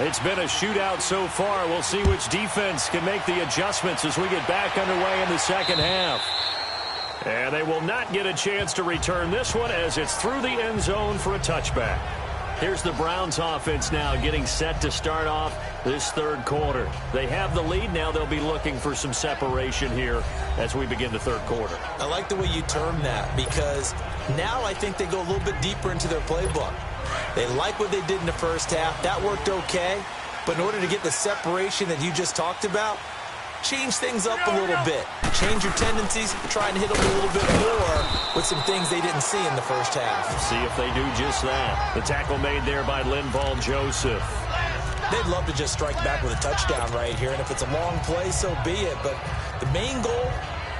It's been a shootout so far. We'll see which defense can make the adjustments as we get back underway in the second half. And they will not get a chance to return this one as it's through the end zone for a touchback. Here's the Browns offense now getting set to start off this third quarter. They have the lead now. They'll be looking for some separation here as we begin the third quarter. I like the way you term that because now I think they go a little bit deeper into their playbook. They like what they did in the first half. That worked okay. But in order to get the separation that you just talked about, change things up a little bit. Change your tendencies, try and hit them a little bit more with some things they didn't see in the first half. See if they do just that. The tackle made there by Linval Joseph. They'd love to just strike back with a touchdown right here, and if it's a long play, so be it. But the main goal,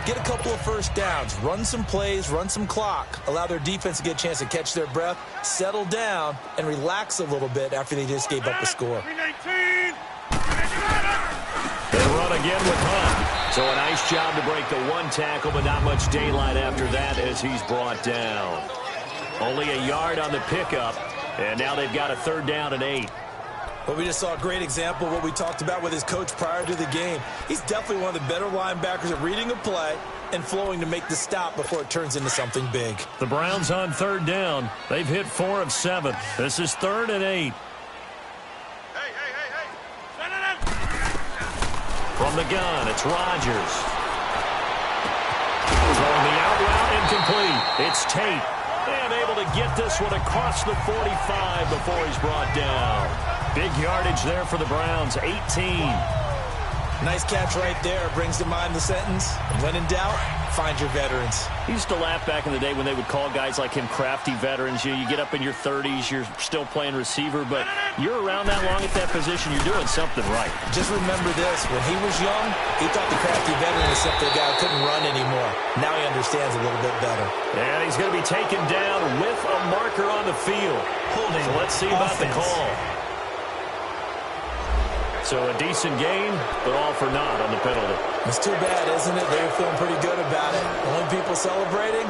get a couple of first downs, run some plays, run some clock, allow their defense to get a chance to catch their breath, settle down, and relax a little bit after they just gave up a score. They run again with Hunt. So a nice job to break the one tackle, but not much daylight after that as he's brought down. Only a yard on the pickup, and now they've got a 3rd down and 8. Well, we just saw a great example of what we talked about with his coach prior to the game. He's definitely one of the better linebackers at reading a play and flowing to make the stop before it turns into something big. The Browns on 3rd down. They've hit 4 of 7. This is 3rd and 8. From the gun, it's Rodgers. Throwing the out route, incomplete. It's Tate. And able to get this one across the 45 before he's brought down. Big yardage there for the Browns, 18. Nice catch right there. Brings to mind the sentence, when in doubt, find your veterans. He used to laugh back in the day when they would call guys like him crafty veterans. You get up in your 30s, you're still playing receiver, but you're around that long at that position, you're doing something right. Just remember this, when he was young, he thought the crafty veteran was simply a guy who couldn't run anymore. Now he understands a little bit better. And he's going to be taken down with a marker on the field. Holding. So let's see about the call. So a decent game, but all for naught on the penalty. It's too bad, isn't it? They were feeling pretty good about it. The only people celebrating,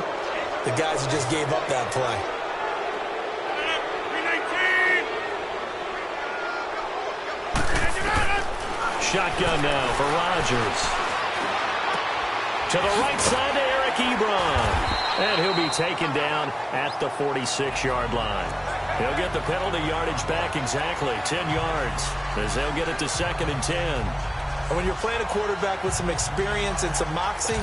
the guys who just gave up that play. Shotgun now for Rodgers. To the right side to Eric Ebron. And he'll be taken down at the 46-yard line. He'll get the penalty yardage back exactly, 10 yards, as they'll get it to 2nd and 10. And when you're playing a quarterback with some experience and some moxie,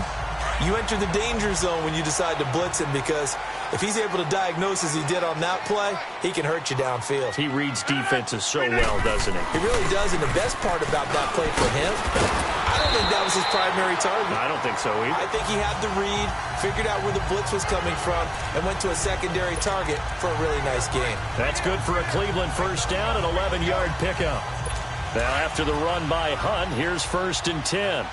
you enter the danger zone when you decide to blitz him because if he's able to diagnose as he did on that play, he can hurt you downfield. He reads defenses so well, doesn't he? He really does, and the best part about that play for him, I don't think that was his primary target. I don't think so either. I think he had the read, figured out where the blitz was coming from, and went to a secondary target for a really nice game. That's good for a Cleveland first down, an 11-yard pickup. Now after the run by Hunt, here's 1st and 10.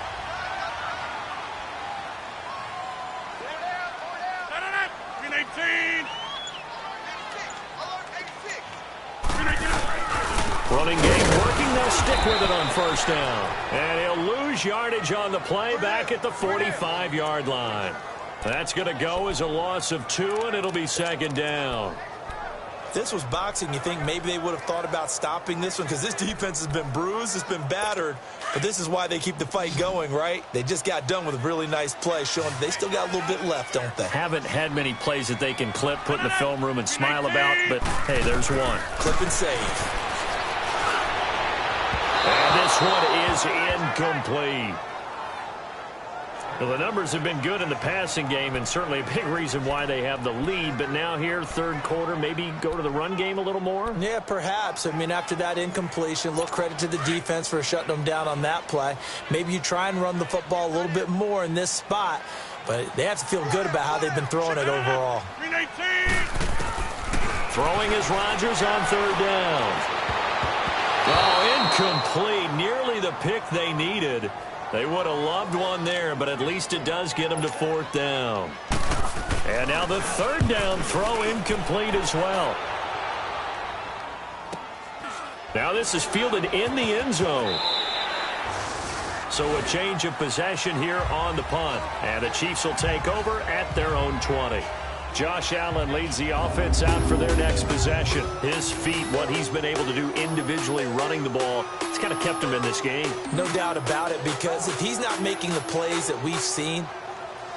Running game working, they'll stick with it on 1st down. And he'll lose yardage on the play back at the 45-yard line. That's going to go as a loss of 2, and it'll be 2nd down. If this was boxing, you think maybe they would have thought about stopping this one because this defense has been bruised, it's been battered, but this is why they keep the fight going, right? They just got done with a really nice play showing they still got a little bit left, don't they? Haven't had many plays that they can clip, put in the film room, and smile about, but hey, there's one. Clip and save. this one is incomplete. Well, the numbers have been good in the passing game, and certainly a big reason why they have the lead. But now here, third quarter, maybe go to the run game a little more? Yeah, perhaps. I mean, after that incompletion, a little credit to the defense for shutting them down on that play. Maybe you try and run the football a little bit more in this spot, but they have to feel good about how they've been throwing it overall. Throwing is Rodgers on third down. Oh, incomplete. Nearly the pick they needed. They would have loved one there, but at least it does get them to fourth down. And now the third down throw incomplete as well. Now this is fielded in the end zone. So a change of possession here on the punt. And the Chiefs will take over at their own 20. Josh Allen leads the offense out for their next possession. His feet, what he's been able to do individually running the ball, it's kind of kept him in this game. No doubt about it, because if he's not making the plays that we've seen,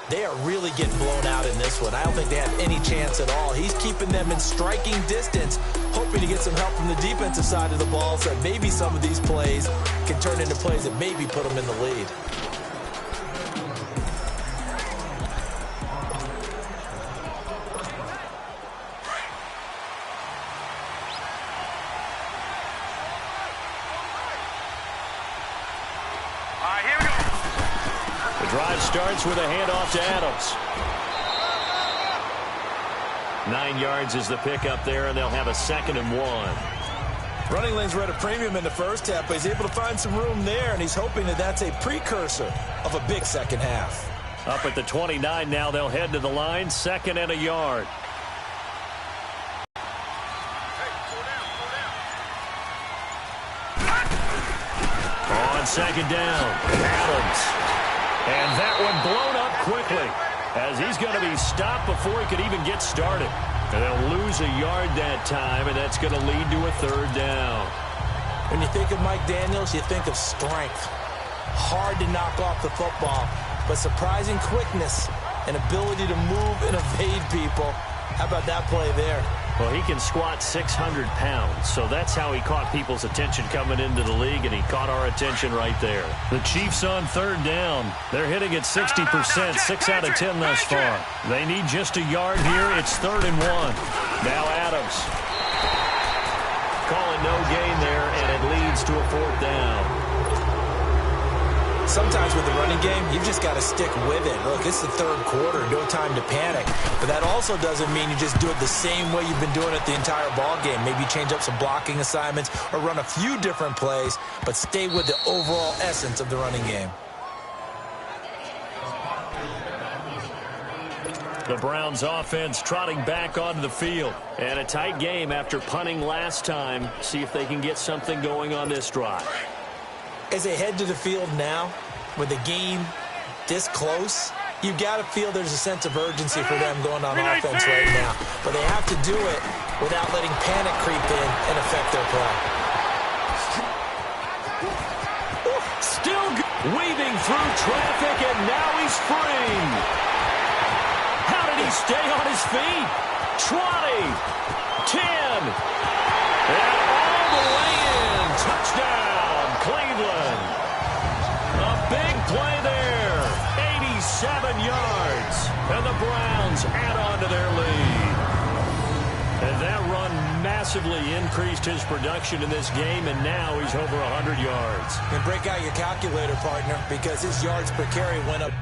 they are really getting blown out in this one. I don't think they have any chance at all. He's keeping them in striking distance, hoping to get some help from the defensive side of the ball so that maybe some of these plays can turn into plays that maybe put them in the lead. Drive starts with a handoff to Adams. 9 yards is the pickup there, and they'll have a 2nd and 1. Running lanes were at a premium in the first half, but he's able to find some room there, and he's hoping that that's a precursor of a big second half. Up at the 29 now, they'll head to the line, 2nd and a yard. On 2nd down, Adams. And that one blown up quickly as he's going to be stopped before he could even get started. And they'll lose a yard that time, and that's going to lead to a 3rd down. When you think of Mike Daniels, you think of strength. Hard to knock off the football, but surprising quickness and ability to move and evade people. How about that play there? Well, he can squat 600 pounds, so that's how he caught people's attention coming into the league, and he caught our attention right there. The Chiefs on 3rd down. They're hitting at 60%, 6 out of 10 thus far. They need just a yard here. It's 3rd and 1. Now Adams. Calling no gain there, and it leads to a 4th down. Sometimes with the running game, you've just got to stick with it. Look, it's the 3rd quarter, no time to panic. But that also doesn't mean you just do it the same way you've been doing it the entire ball game. Maybe change up some blocking assignments or run a few different plays, but stay with the overall essence of the running game. The Browns offense trotting back onto the field. And a tight game after punting last time. See if they can get something going on this drive. As they head to the field now, with the game this close, you've got to feel there's a sense of urgency for them going on offense right now. But they have to do it without letting panic creep in and affect their play. Still weaving through traffic, and now he's free. How did he stay on his feet? 20, 10, and all the way in. Touchdown. Cleveland. A big play there. 87 yards. And the Browns add on to their lead. And that run massively increased his production in this game, and now he's over 100 yards. And break out your calculator, partner, because his yards per carry went up.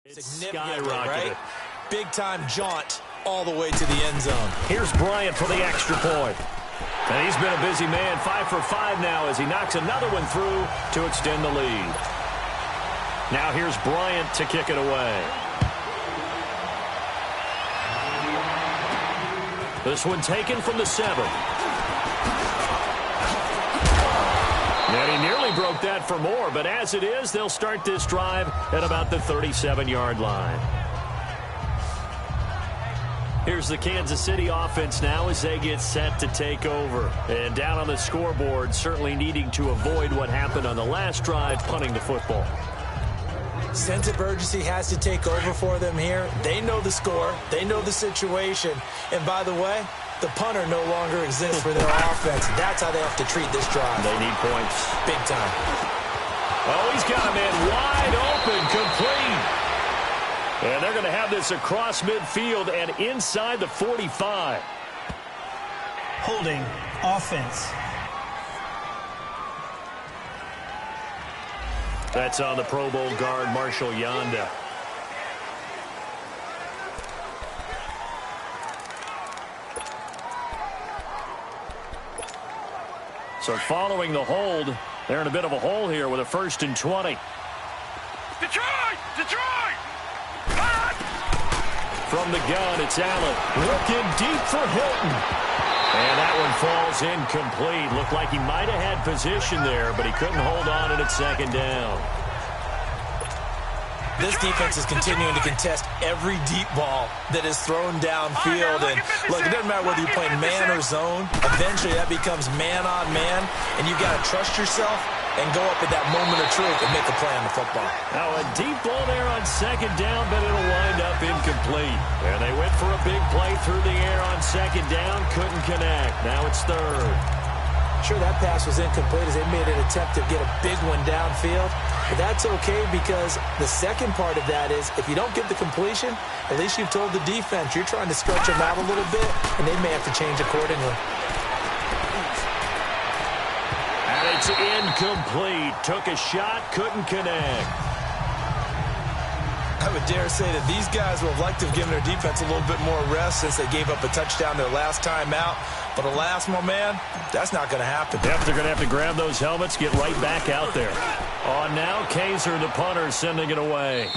Significantly, right? Big-time jaunt all the way to the end zone. Here's Bryant for the extra point. And he's been a busy man, 5 for 5 now as he knocks another one through to extend the lead. Now here's Bryant to kick it away. This one taken from the 7. And he nearly broke that for more, but as it is, they'll start this drive at about the 37-yard line. Here's the Kansas City offense now as they get set to take over. And down on the scoreboard, certainly needing to avoid what happened on the last drive, punting the football. Sense of urgency has to take over for them here. They know the score. They know the situation. And by the way, the punter no longer exists for their offense. That's how they have to treat this drive. They need points. Big time. Oh, he's got a man wide open, complete. And they're going to have this across midfield and inside the 45. Holding offense. That's on the Pro Bowl guard, Marshall Yanda. So following the hold, they're in a bit of a hole here with a 1st and 20. Detroit! Detroit! From the gun, it's Allen. Looking deep for Hilton. And that one falls incomplete. Looked like he might have had position there, but he couldn't hold on it at 2nd down. This defense is continuing to contest every deep ball that is thrown downfield. And look, it doesn't matter whether you're playing man or zone. Eventually, that becomes man on man, and you've got to trust yourself and go up at that moment of truth and make a play on the football. Now, a deep ball there on 2nd down, but it'll wind up incomplete. And they went for a big play through the air on 2nd down, couldn't connect. Now it's 3rd. Sure, that pass was incomplete as they made an attempt to get a big one downfield. But that's okay because the second part of that is if you don't get the completion, at least you've told the defense you're trying to stretch them out a little bit, and they may have to change accordingly. And it's incomplete. Took a shot, couldn't connect. I would dare say that these guys would have liked to have given their defense a little bit more rest since they gave up a touchdown their last time out. But alas, my man, that's not going to happen. Yep, they're going to have to grab those helmets, get right back out there. On now, Kaiser, the punter, sending it away.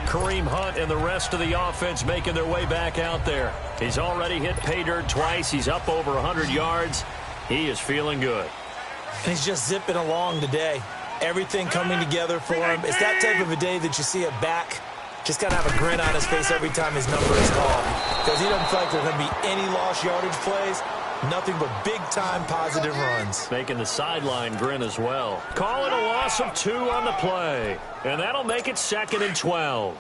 Kareem Hunt and the rest of the offense making their way back out there. He's already hit pay dirt twice. He's up over 100 yards. He is feeling good. He's just zipping along today. Everything coming together for him. It's that type of a day that you see a back just got to have a grin on his face every time his number is called. Because he doesn't feel like there's going to be any lost yardage plays. Nothing but big-time positive runs. Making the sideline grin as well. Call it a loss of 2 on the play. And that'll make it 2nd and 12.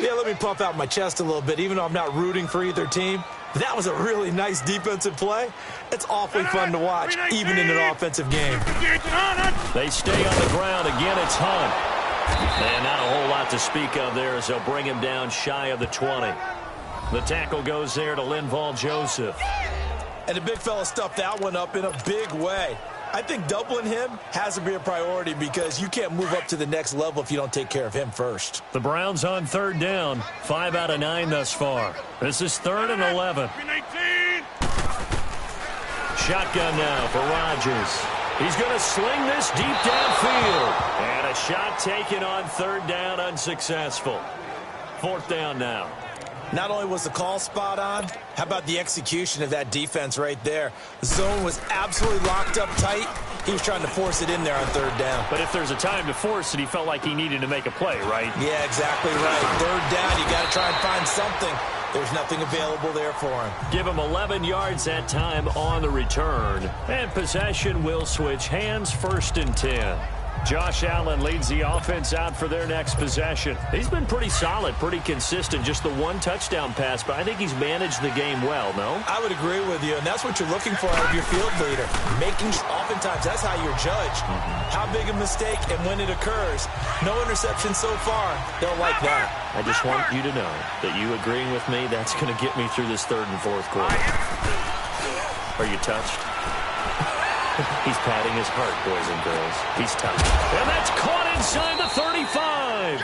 Yeah, let me puff out my chest a little bit, even though I'm not rooting for either team. That was a really nice defensive play. It's awfully fun to watch, even in an offensive game. They stay on the ground. Again, it's Hunt. And not a whole lot to speak of there as they'll bring him down shy of the 20. The tackle goes there to Linval Joseph. And the big fella stuffed that one up in a big way. I think doubling him has to be a priority because you can't move up to the next level if you don't take care of him first. The Browns on 3rd down. 5 out of 9 thus far. This is 3rd and 11. Shotgun now for Rodgers. He's going to sling this deep downfield. And a shot taken on 3rd down, unsuccessful. 4th down now. Not only was the call spot on, how about the execution of that defense right there? The zone was absolutely locked up tight. He was trying to force it in there on 3rd down. But if there's a time to force it, he felt like he needed to make a play, right? Yeah, exactly right. 3rd down, you got to try and find something. There's nothing available there for him. Give him 11 yards that time on the return. And possession will switch hands, 1st and 10. Josh Allen leads the offense out for their next possession. He's been pretty solid, pretty consistent. Just the 1 touchdown pass, but I think he's managed the game well, no? I would agree with you, and that's what you're looking for out of your field leader. Oftentimes, that's how you're judged. How big a mistake and when it occurs. No interception so far. They'll like that. I just want you to know that you agreeing with me, that's going to get me through this 3rd and 4th quarter. Are you touched? He's patting his heart, boys and girls. He's tough. And that's caught inside the 35.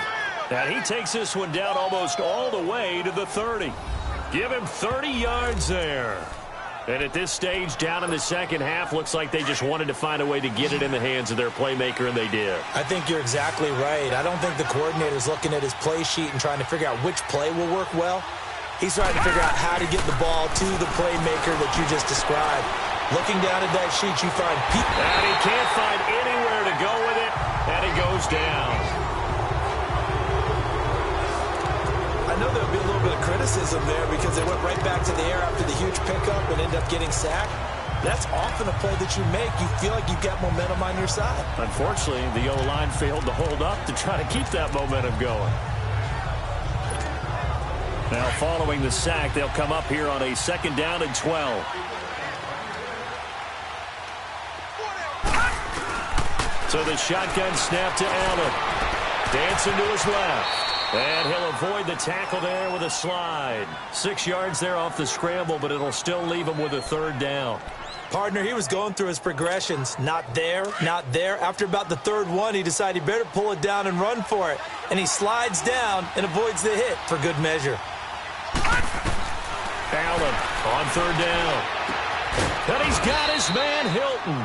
And he takes this one down almost all the way to the 30. Give him 30 yards there. And at this stage, down in the second half, looks like they just wanted to find a way to get it in the hands of their playmaker, and they did. I think you're exactly right. I don't think the coordinator's looking at his play sheet and trying to figure out which play will work well. He's trying to figure out how to get the ball to the playmaker that you just described. Looking down at that sheet, you find Pete. And he can't find anywhere to go with it, and he goes down. I know there'll be a little bit of criticism there because they went right back to the air after the huge pickup and ended up getting sacked. That's often a play that you make. You feel like you've got momentum on your side. Unfortunately, the O-line failed to hold up to try to keep that momentum going. Now, following the sack, they'll come up here on a 2nd down and 12. So the shotgun snap to Allen. Dancing to his left. And he'll avoid the tackle there with a slide. 6 yards there off the scramble, but it'll still leave him with a 3rd down. Partner, he was going through his progressions. Not there, not there. After about the 3rd one, he decided he better pull it down and run for it. And he slides down and avoids the hit for good measure. Allen on 3rd down. And he's got his man Hilton.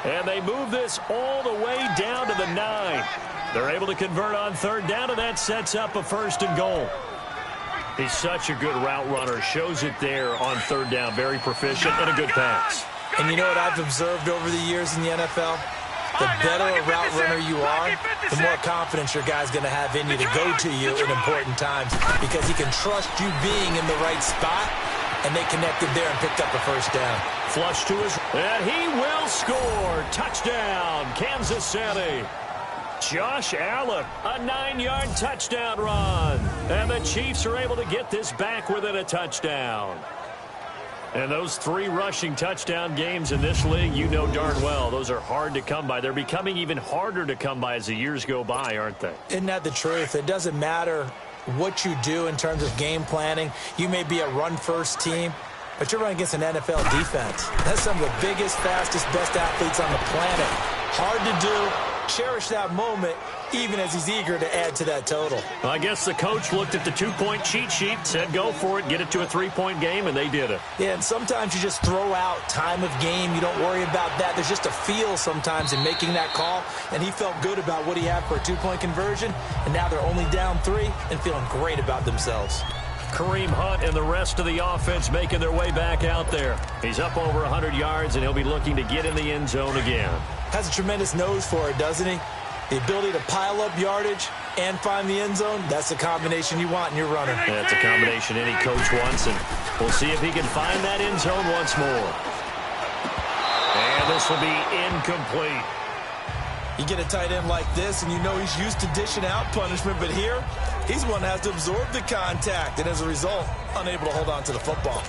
And they move this all the way down to the 9. They're able to convert on 3rd down, and that sets up a 1st and goal. He's such a good route runner. Shows it there on 3rd down. Very proficient and a good pass. And you know what I've observed over the years in the NFL? The better a route runner you are, the more confidence your guy's going to have in you to go to you in important times because he can trust you being in the right spot, and they connected there and picked up a 1st down. Flush to his, and he will score. Touchdown, Kansas City. Josh Allen, a 9-yard touchdown run. And the Chiefs are able to get this back within a touchdown. And those 3 rushing touchdown games in this league, you know darn well, those are hard to come by. They're becoming even harder to come by as the years go by, aren't they? Isn't that the truth? It doesn't matter what you do in terms of game planning. You may be a run-first team, but you're running against an NFL defense. That's some of the biggest, fastest, best athletes on the planet. Hard to do. Cherish that moment, even as he's eager to add to that total. Well, I guess the coach looked at the 2-point cheat sheet, said go for it, get it to a 3-point game, and they did it. Yeah, and sometimes you just throw out time of game. You don't worry about that. There's just a feel sometimes in making that call, and he felt good about what he had for a 2-point conversion, and now they're only down 3 and feeling great about themselves. Kareem Hunt and the rest of the offense making their way back out there. He's up over 100 yards, and he'll be looking to get in the end zone again. Has a tremendous nose for it, doesn't he? The ability to pile up yardage and find the end zone, that's the combination you want in your runner. That's a combination any coach wants, and we'll see if he can find that end zone once more. And this will be incomplete. You get a tight end like this, and you know he's used to dishing out punishment, but here, he's the one that has to absorb the contact, and as a result, unable to hold on to the football.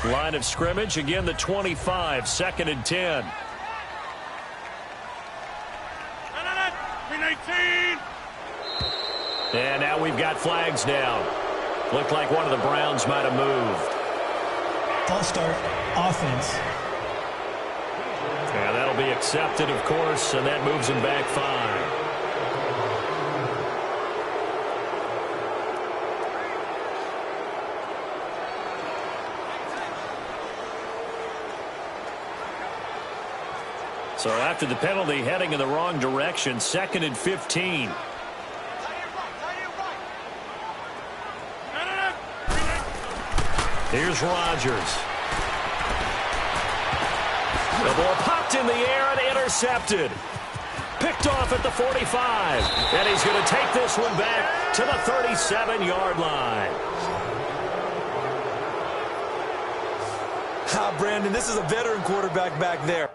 Line of scrimmage, again the 25, 2nd and 10. And now we've got flags down. Looked like one of the Browns might have moved. False start, offense. Yeah, that'll be accepted, of course, and that moves him back 5. So after the penalty, heading in the wrong direction, 2nd and 15. Here's Rodgers. The ball popped in the air and intercepted. Picked off at the 45. And he's going to take this one back to the 37-yard line. Brandon, this is a veteran quarterback back there.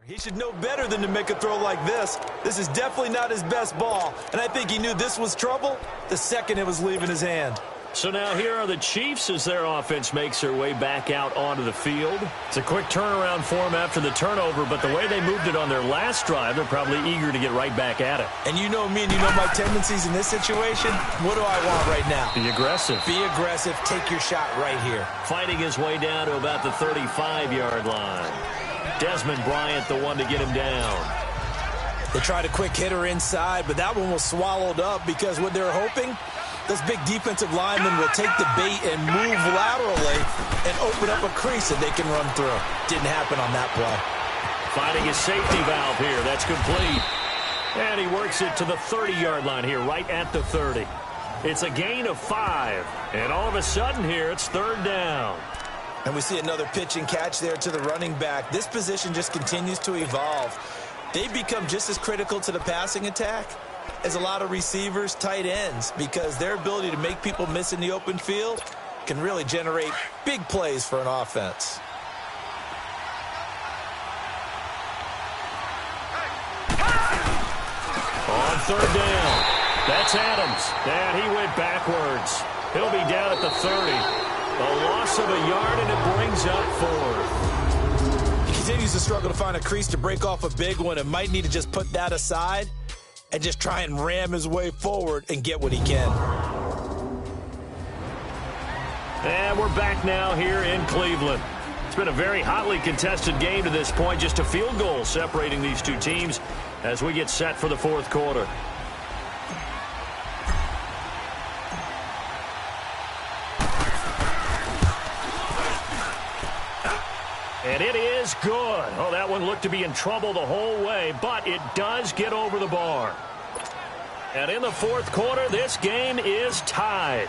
He should know better than to make a throw like this. This is definitely not his best ball, and I think he knew this was trouble the second it was leaving his hand. So now here are the Chiefs as their offense makes their way back out onto the field. It's a quick turnaround for them after the turnover, but the way they moved it on their last drive, they're probably eager to get right back at it. And you know me and you know my tendencies in this situation. What do I want right now? Be aggressive. Be aggressive. Take your shot right here. Fighting his way down to about the 35-yard line. Desmond Bryant, the one to get him down. They tried a quick hitter inside, but that one was swallowed up because what they're hoping, those big defensive linemen will take the bait and move laterally and open up a crease that they can run through. Didn't happen on that play. Finding his safety valve here. That's complete. And he works it to the 30-yard line here, right at the 30. It's a gain of 5. And all of a sudden here, it's third down. And we see another pitch and catch there to the running back. This position just continues to evolve. They become just as critical to the passing attack as a lot of receivers, tight ends, because their ability to make people miss in the open field can really generate big plays for an offense. On third down, that's Adams. And he went backwards. He'll be down at the 30. A loss of a yard, and it brings up 4. Continues to struggle to find a crease to break off a big one and might need to just put that aside and just try and ram his way forward and get what he can. And we're back now here in Cleveland. It's been a very hotly contested game to this point. Just a field goal separating these two teams as we get set for the fourth quarter. And it is good. Oh, that one looked to be in trouble the whole way, but it does get over the bar. And in the fourth quarter, this game is tied.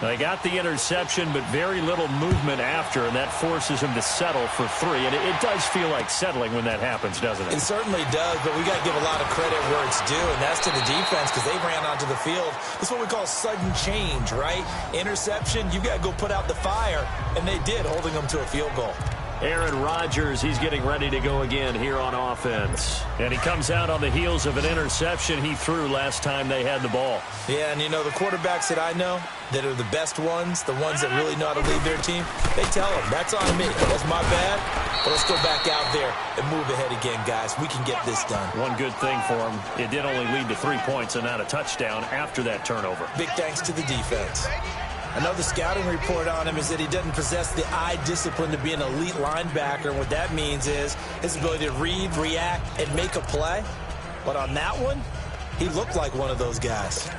They got the interception, but very little movement after, and that forces him to settle for 3. And it does feel like settling when that happens, doesn't it? It certainly does, but we got to give a lot of credit where it's due, and that's to the defense because they ran onto the field. That's what we call sudden change, right? Interception, you got to go put out the fire, and they did, holding them to a field goal. Aaron Rodgers, he's getting ready to go again here on offense. And he comes out on the heels of an interception he threw last time they had the ball. Yeah, and you know, the quarterbacks that I know that are the best ones, the ones that really know how to lead their team, they tell them, that's on me. That's my bad. But let's go back out there and move ahead again, guys. We can get this done. One good thing for him, it did only lead to 3 points and not a touchdown after that turnover. Big thanks to the defense. Another scouting report on him is that he doesn't possess the eye discipline to be an elite linebacker. And what that means is his ability to read, react, and make a play. But on that one, he looked like one of those guys.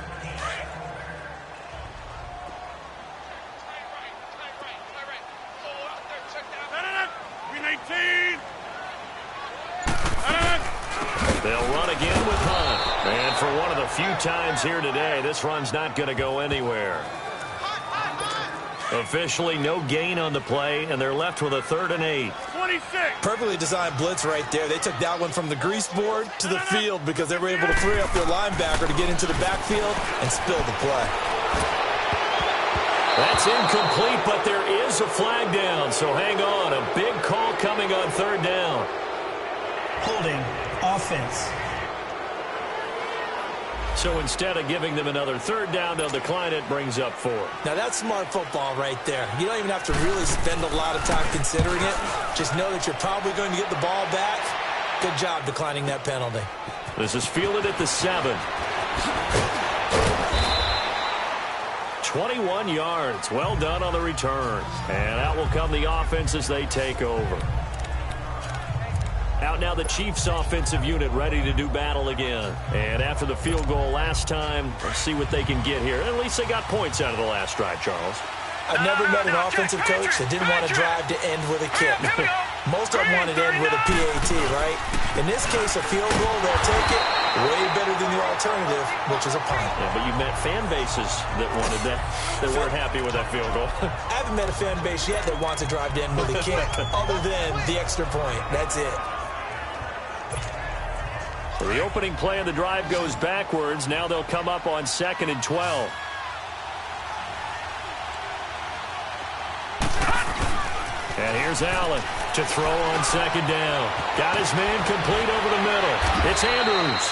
They'll run again with Hunt. And for one of the few times here today, this run's not going to go anywhere. Officially no gain on the play, and they're left with a 3rd and 8. 26. Perfectly designed blitz right there. They took that one from the grease board to the field because they were able to free up their linebacker to get into the backfield and spill the play. That's incomplete, but there is a flag down, so hang on. A big call coming on 3rd down. Holding offense. So instead of giving them another 3rd down, they'll decline it, brings up 4. Now that's smart football right there. You don't even have to really spend a lot of time considering it. Just know that you're probably going to get the ball back. Good job declining that penalty. This is fielded at the 7. 21 yards. Well done on the return. And out will come the offense as they take over. Out now the Chiefs offensive unit ready to do battle again. And after the field goal last time, let's see what they can get here. At least they got points out of the last drive, Charles. I've never met an offensive coach that didn't want to drive to end with a kick. Most of them wanted to end with a PAT, right? In this case, a field goal, they'll take it way better than the alternative, which is a punt. Yeah, but you've met fan bases that wanted that weren't happy with that field goal. I haven't met a fan base yet that wants to drive to end with a kick other than the extra point. That's it. The opening play of the drive goes backwards. Now they'll come up on 2nd and 12. And here's Allen to throw on 2nd down. Got his man complete over the middle. It's Andrews.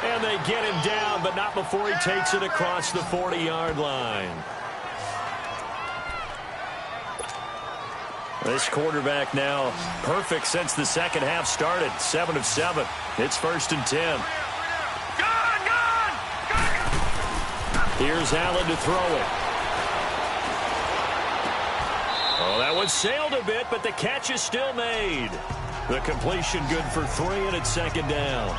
And they get him down, but not before he takes it across the 40-yard line. This quarterback now perfect since the second half started. 7 of 7. It's 1st and 10. Here's Allen to throw it. Oh, that one sailed a bit, but the catch is still made. The completion good for 3, and it's 2nd down.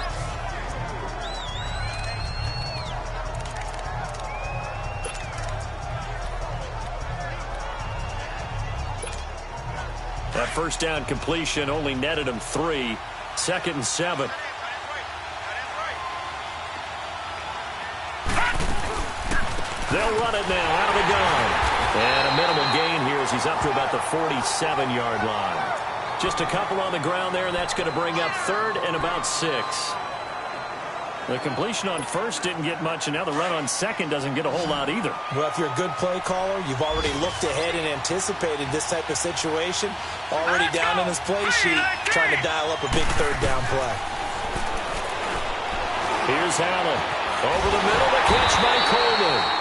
That first down completion only netted him 3. 2nd and 7. They'll run it now out of the gun. And a minimal gain here as he's up to about the 47-yard line. Just a couple on the ground there, and that's going to bring up 3rd and about 6. The completion on 1st didn't get much, and now the run on 2nd doesn't get a whole lot either. Well, if you're a good play caller, you've already looked ahead and anticipated this type of situation. Already down in his play sheet, trying to dial up a big 3rd down play. Here's Allen. Over the middle, the catch by Coleman.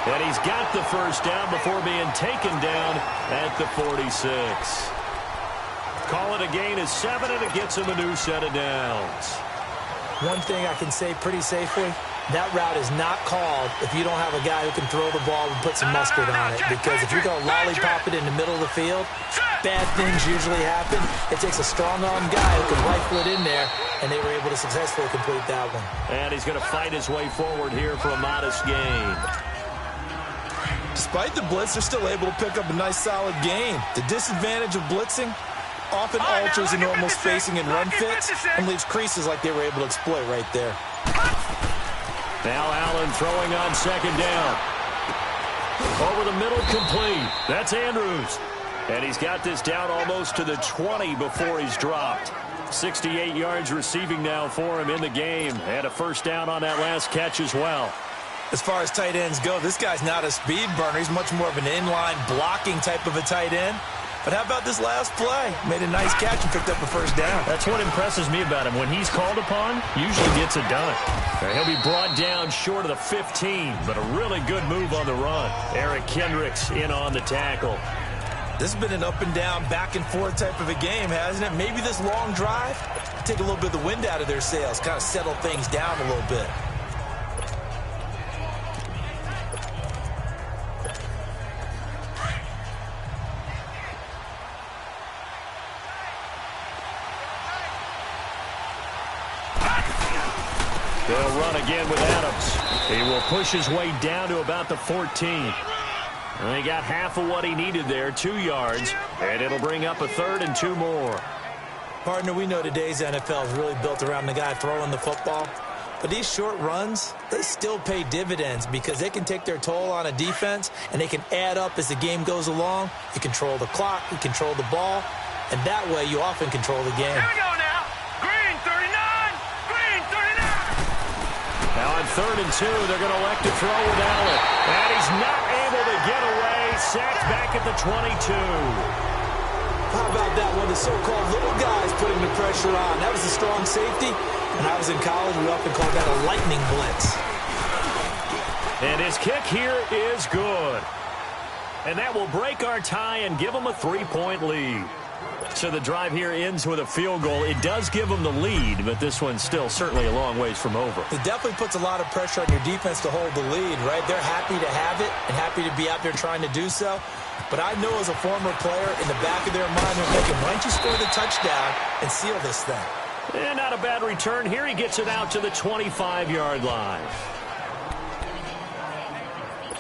And he's got the 1st down before being taken down at the 46. Call it a gain of 7, and it gets him a new set of downs. One thing I can say pretty safely, that route is not called if you don't have a guy who can throw the ball and put some mustard on it. Because if you're going to lollipop it in the middle of the field, bad things usually happen. It takes a strong-arm guy who can rifle it in there, and they were able to successfully complete that one. And he's going to fight his way forward here for a modest gain. Despite the blitz, they're still able to pick up a nice, solid gain. The disadvantage of blitzing often alters the normal spacing and run fits and leaves creases like they were able to exploit right there. Now Allen throwing on 2nd down. Over the middle, complete. That's Andrews. And he's got this down almost to the 20 before he's dropped. 68 yards receiving now for him in the game. And a 1st down on that last catch as well. As far as tight ends go, this guy's not a speed burner. He's much more of an inline blocking type of a tight end. But how about this last play? Made a nice catch and picked up a 1st down. That's what impresses me about him. When he's called upon, usually gets it done. He'll be brought down short of the 15, but a really good move on the run. Eric Kendricks in on the tackle. This has been an up and down, back and forth type of a game, hasn't it? Maybe this long drive, take a little bit of the wind out of their sails, kind of settle things down a little bit. They'll run again with Adams. He will push his way down to about the 14. And he got half of what he needed there, 2 yards, and it'll bring up a 3rd and 2 more. Partner, we know today's NFL is really built around the guy throwing the football. But these short runs, they still pay dividends because they can take their toll on a defense, and they can add up as the game goes along. You control the clock, you control the ball, and that way you often control the game. Here we go now. Green 39. Green 39. Now on 3rd and 2, they're going to elect to throw with Allen. And he's not able to get away. Sacked back at the 22. How about that one? The so-called little guys putting the pressure on. That was a strong safety. When I was in college, we often called that a lightning blitz. And his kick here is good. And that will break our tie and give him a 3-point lead. So the drive here ends with a field goal. It does give them the lead, but this one's still certainly a long ways from over. It definitely puts a lot of pressure on your defense to hold the lead, right? They're happy to have it and happy to be out there trying to do so. But I know as a former player, in the back of their mind, they're thinking, why don't you score the touchdown and seal this thing? And not a bad return here. He gets it out to the 25-yard line.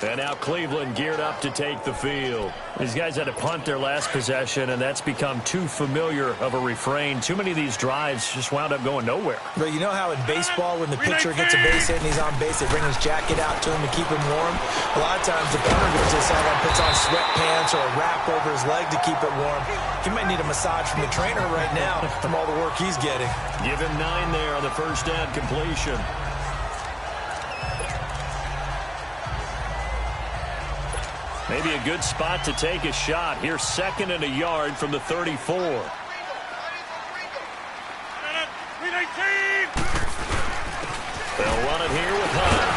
And now Cleveland geared up to take the field. These guys had to punt their last possession, and that's become too familiar of a refrain. Too many of these drives just wound up going nowhere. But you know how in baseball, when the pitcher gets a base hit and he's on base, they bring his jacket out to him to keep him warm? A lot of times the punter goes to the sideline, puts on sweatpants or a wrap over his leg to keep it warm. He might need a massage from the trainer right now from all the work he's getting. Give him 9 there on the first down completion. Maybe a good spot to take a shot. Here's 2nd and a yard from the 34. They'll run it here with Hunt.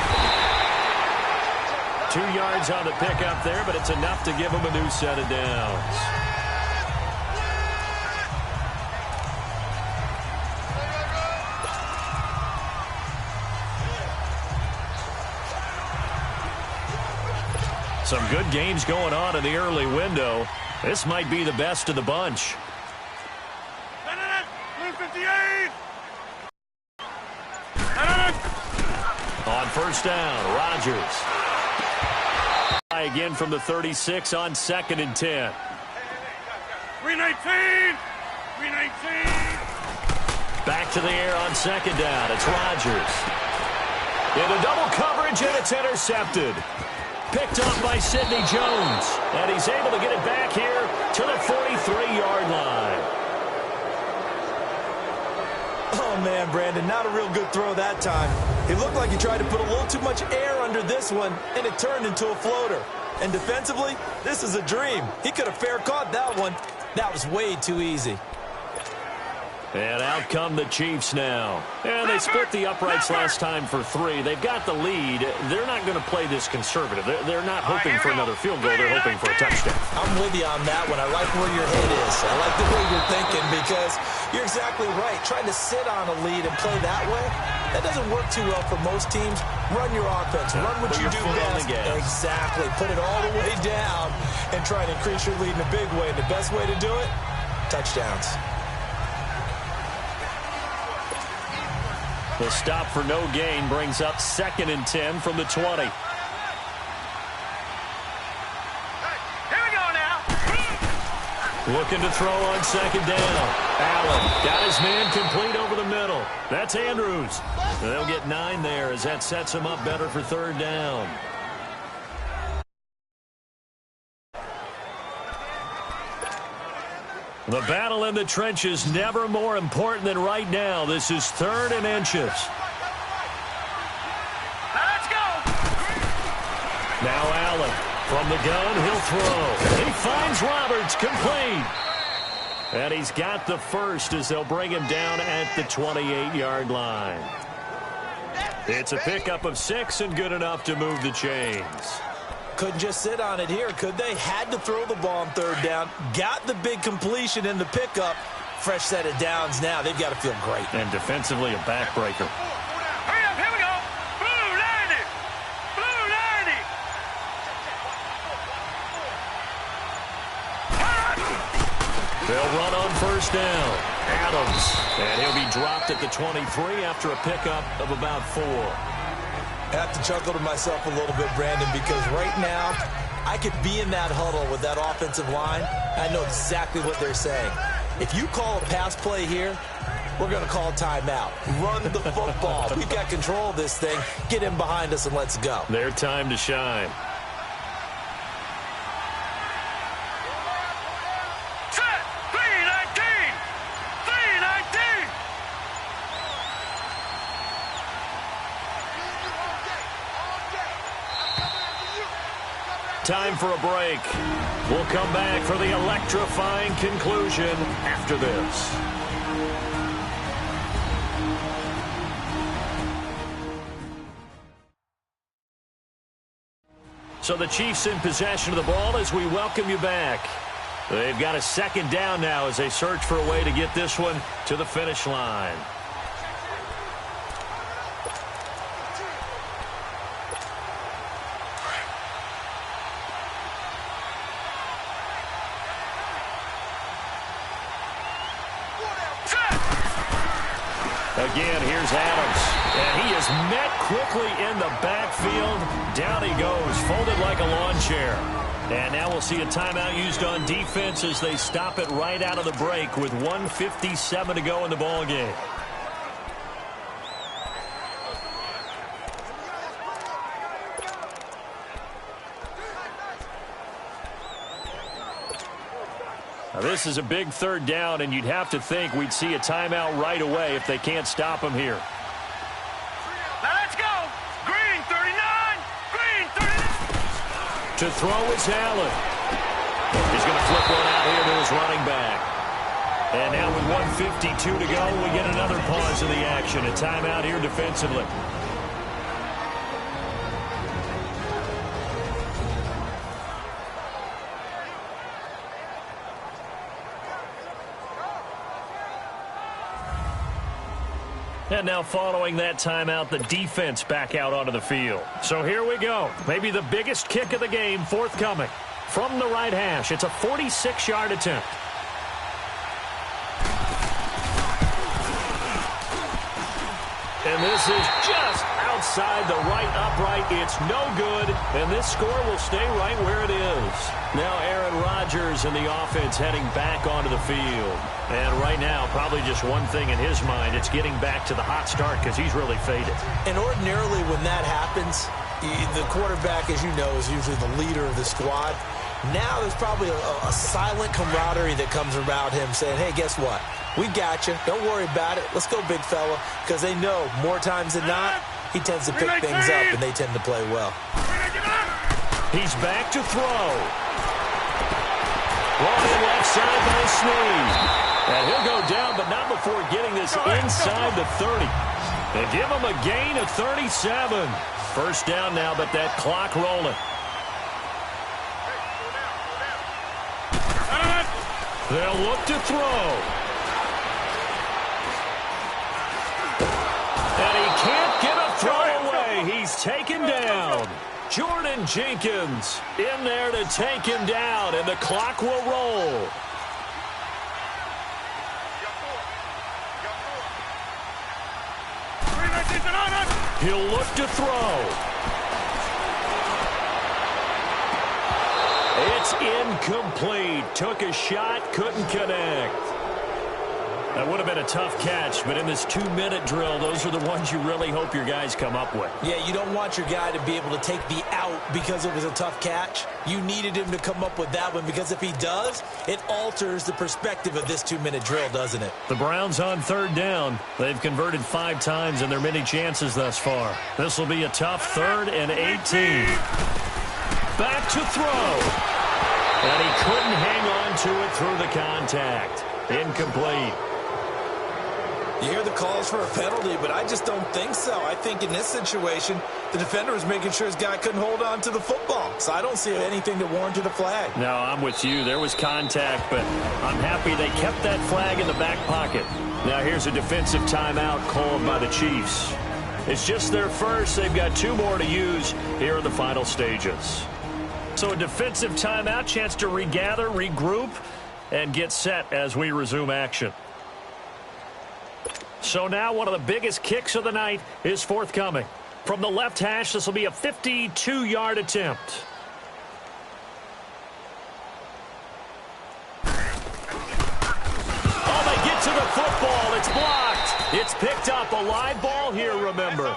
2 yards on the pickup there, but it's enough to give him a new set of downs. Some good games going on in the early window. This might be the best of the bunch. Blue 58. On first down, Rodgers. Again from the 36 on 2nd and 10. 319. 319. Back to the air on 2nd down. It's Rodgers. Into double coverage, and it's intercepted. Picked up by Sidney Jones. And he's able to get it back here to the 43-yard line. Oh, man, Brandon, not a real good throw that time. It looked like he tried to put a little too much air under this one, and it turned into a floater. And defensively, this is a dream. He could have fair caught that one. That was way too easy. And out come the Chiefs now. And they split the uprights last time for 3. They've got the lead. They're not going to play this conservative. They're not hoping for another field goal. They're hoping for a touchdown. I'm with you on that one. I like where your head is. I like the way you're thinking because you're exactly right. Trying to sit on a lead and play that way, that doesn't work too well for most teams. Run your offense. Run what you do best. Exactly. Put it all the way down and try to increase your lead in a big way. And the best way to do it, touchdowns. The stop for no gain brings up 2nd and 10 from the 20. Here we go now. Looking to throw on 2nd down. Allen got his man complete over the middle. That's Andrews. They'll get 9 there as that sets him up better for 3rd down. The battle in the trenches never more important than right now. This is 3rd and inches. Let's go. Now Allen from the gun. He'll throw. He finds Roberts complete. And he's got the first as they'll bring him down at the 28-yard line. It's a pickup of 6 and good enough to move the chains. Couldn't just sit on it here, could they? Had to throw the ball on 3rd down. Got the big completion in the pickup. Fresh set of downs now. They've got to feel great. And defensively, a backbreaker. Hurry up, here we go. Blue 90. Blue 90. They'll run on first down. Adams. And he'll be dropped at the 23 after a pickup of about 4. I have to chuckle to myself a little bit, Brandon, because right now I could be in that huddle with that offensive line. I know exactly what they're saying. If you call a pass play here, we're going to call timeout. Run the football. We've got control of this thing. Get in behind us and let's go. Their time to shine. Set. 319. 319. Time for a break. We'll come back for the electrifying conclusion after this. So the Chiefs in possession of the ball as we welcome you back. They've got a 2nd down now as they search for a way to get this one to the finish line. Again, here's Adams. And he is met quickly in the backfield. Down he goes, folded like a lawn chair. And now we'll see a timeout used on defense as they stop it right out of the break with 1:57 to go in the ballgame. Now this is a big 3rd down, and you'd have to think we'd see a timeout right away if they can't stop him here. Now let's go. Green 39. Green 39. To throw is Allen. He's going to flip one out here to his running back. And now with 1:52 to go, we get another pause in the action. A timeout here defensively. And now following that timeout, the defense back out onto the field. So here we go. Maybe the biggest kick of the game forthcoming. From the right hash, it's a 46-yard attempt. And this is just outside the right upright. It's no good, and this score will stay right where it is. Now Aaron Rodgers and the offense heading back onto the field. And right now, probably just one thing in his mind. It's getting back to the hot start because he's really faded. And ordinarily when that happens, the quarterback, as you know, is usually the leader of the squad. Now there's probably a silent camaraderie that comes around him saying, hey, guess what? We got you. Don't worry about it. Let's go, big fella. Because they know more times than not, he tends to pick things up, and they tend to play well. He's back to throw. Rolling left side by Snead. And he'll go down, but not before getting this inside the 30. They give him a gain of 37. First down now, but that clock rolling. They'll look to throw. And he can't get a throw away. He's taken down. Jordan Jenkins in there to take him down, and the clock will roll. He'll look to throw. It's incomplete. Took a shot, couldn't connect. That would have been a tough catch, but in this 2-minute drill, those are the ones you really hope your guys come up with. Yeah, you don't want your guy to be able to take the out because it was a tough catch. You needed him to come up with that one because if he does, it alters the perspective of this 2-minute drill, doesn't it? The Browns on third down. They've converted 5 times in their many chances thus far. This will be a tough 3rd and 18. Back to throw. And he couldn't hang on to it through the contact. Incomplete. You hear the calls for a penalty, but I just don't think so. I think in this situation, the defender was making sure his guy couldn't hold on to the football. So I don't see anything to warrant the flag. No, I'm with you. There was contact, but I'm happy they kept that flag in the back pocket. Now here's a defensive timeout called by the Chiefs. It's just their first. They've got 2 more to use here in the final stages. So a defensive timeout, chance to regather, regroup, and get set as we resume action. So now one of the biggest kicks of the night is forthcoming. From the left hash, this will be a 52-yard attempt. Oh, they get to the football. It's blocked. It's picked up. A live ball here, remember.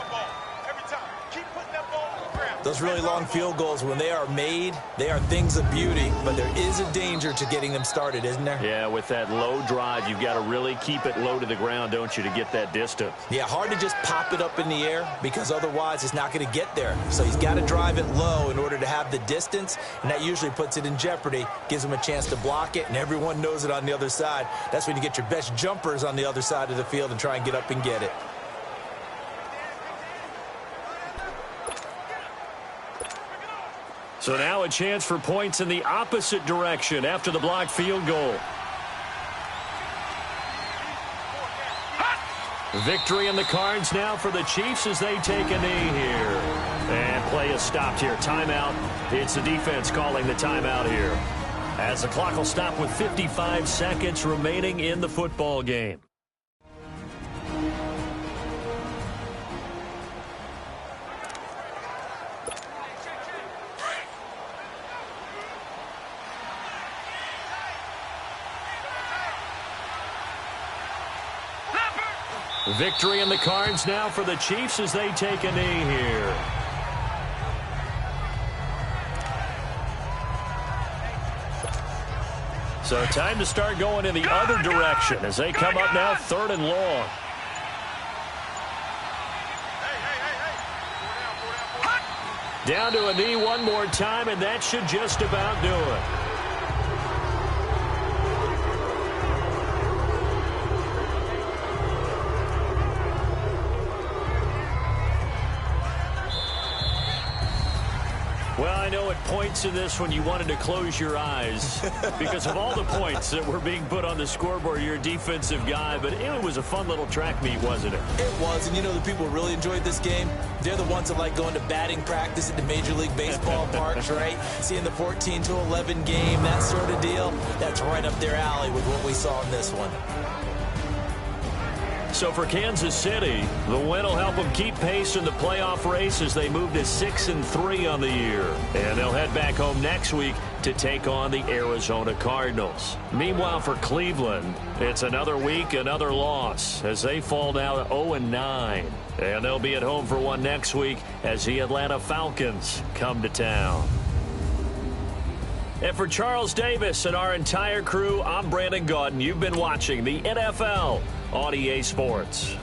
Those really long field goals, when they are made, they are things of beauty, but there is a danger to getting them started, isn't there? Yeah, with that low drive, you've got to really keep it low to the ground, don't you, to get that distance. Yeah, hard to just pop it up in the air because otherwise it's not going to get there. So he's got to drive it low in order to have the distance, and that usually puts it in jeopardy, gives him a chance to block it, and everyone knows it on the other side. That's when you get your best jumpers on the other side of the field and try and get up and get it. So now a chance for points in the opposite direction after the blocked field goal. Victory in the cards now for the Chiefs as they take a knee here. And play is stopped here. Timeout. It's the defense calling the timeout here. As the clock will stop with 55 seconds remaining in the football game. Victory in the cards now for the Chiefs as they take a knee here. So time to start going in the other direction as they come up now 3rd and long. Down to a knee one more time, and that should just about do it. Well, know at points in this when you wanted to close your eyes because of all the points that were being put on the scoreboard. You're a defensive guy, but it was a fun little track meet, wasn't it? It was, and you know the people who really enjoyed this game? They're the ones that like going to batting practice at the Major League Baseball parks, right? Seeing the 14-11 game, that sort of deal. That's right up their alley with what we saw in this one. So for Kansas City, the win will help them keep pace in the playoff race as they move to 6-3 on the year. And they'll head back home next week to take on the Arizona Cardinals. Meanwhile, for Cleveland, it's another week, another loss as they fall now to 0-9. And they'll be at home for one next week as the Atlanta Falcons come to town. And for Charles Davis and our entire crew, I'm Brandon Gaudin. You've been watching the NFL on EA Sports.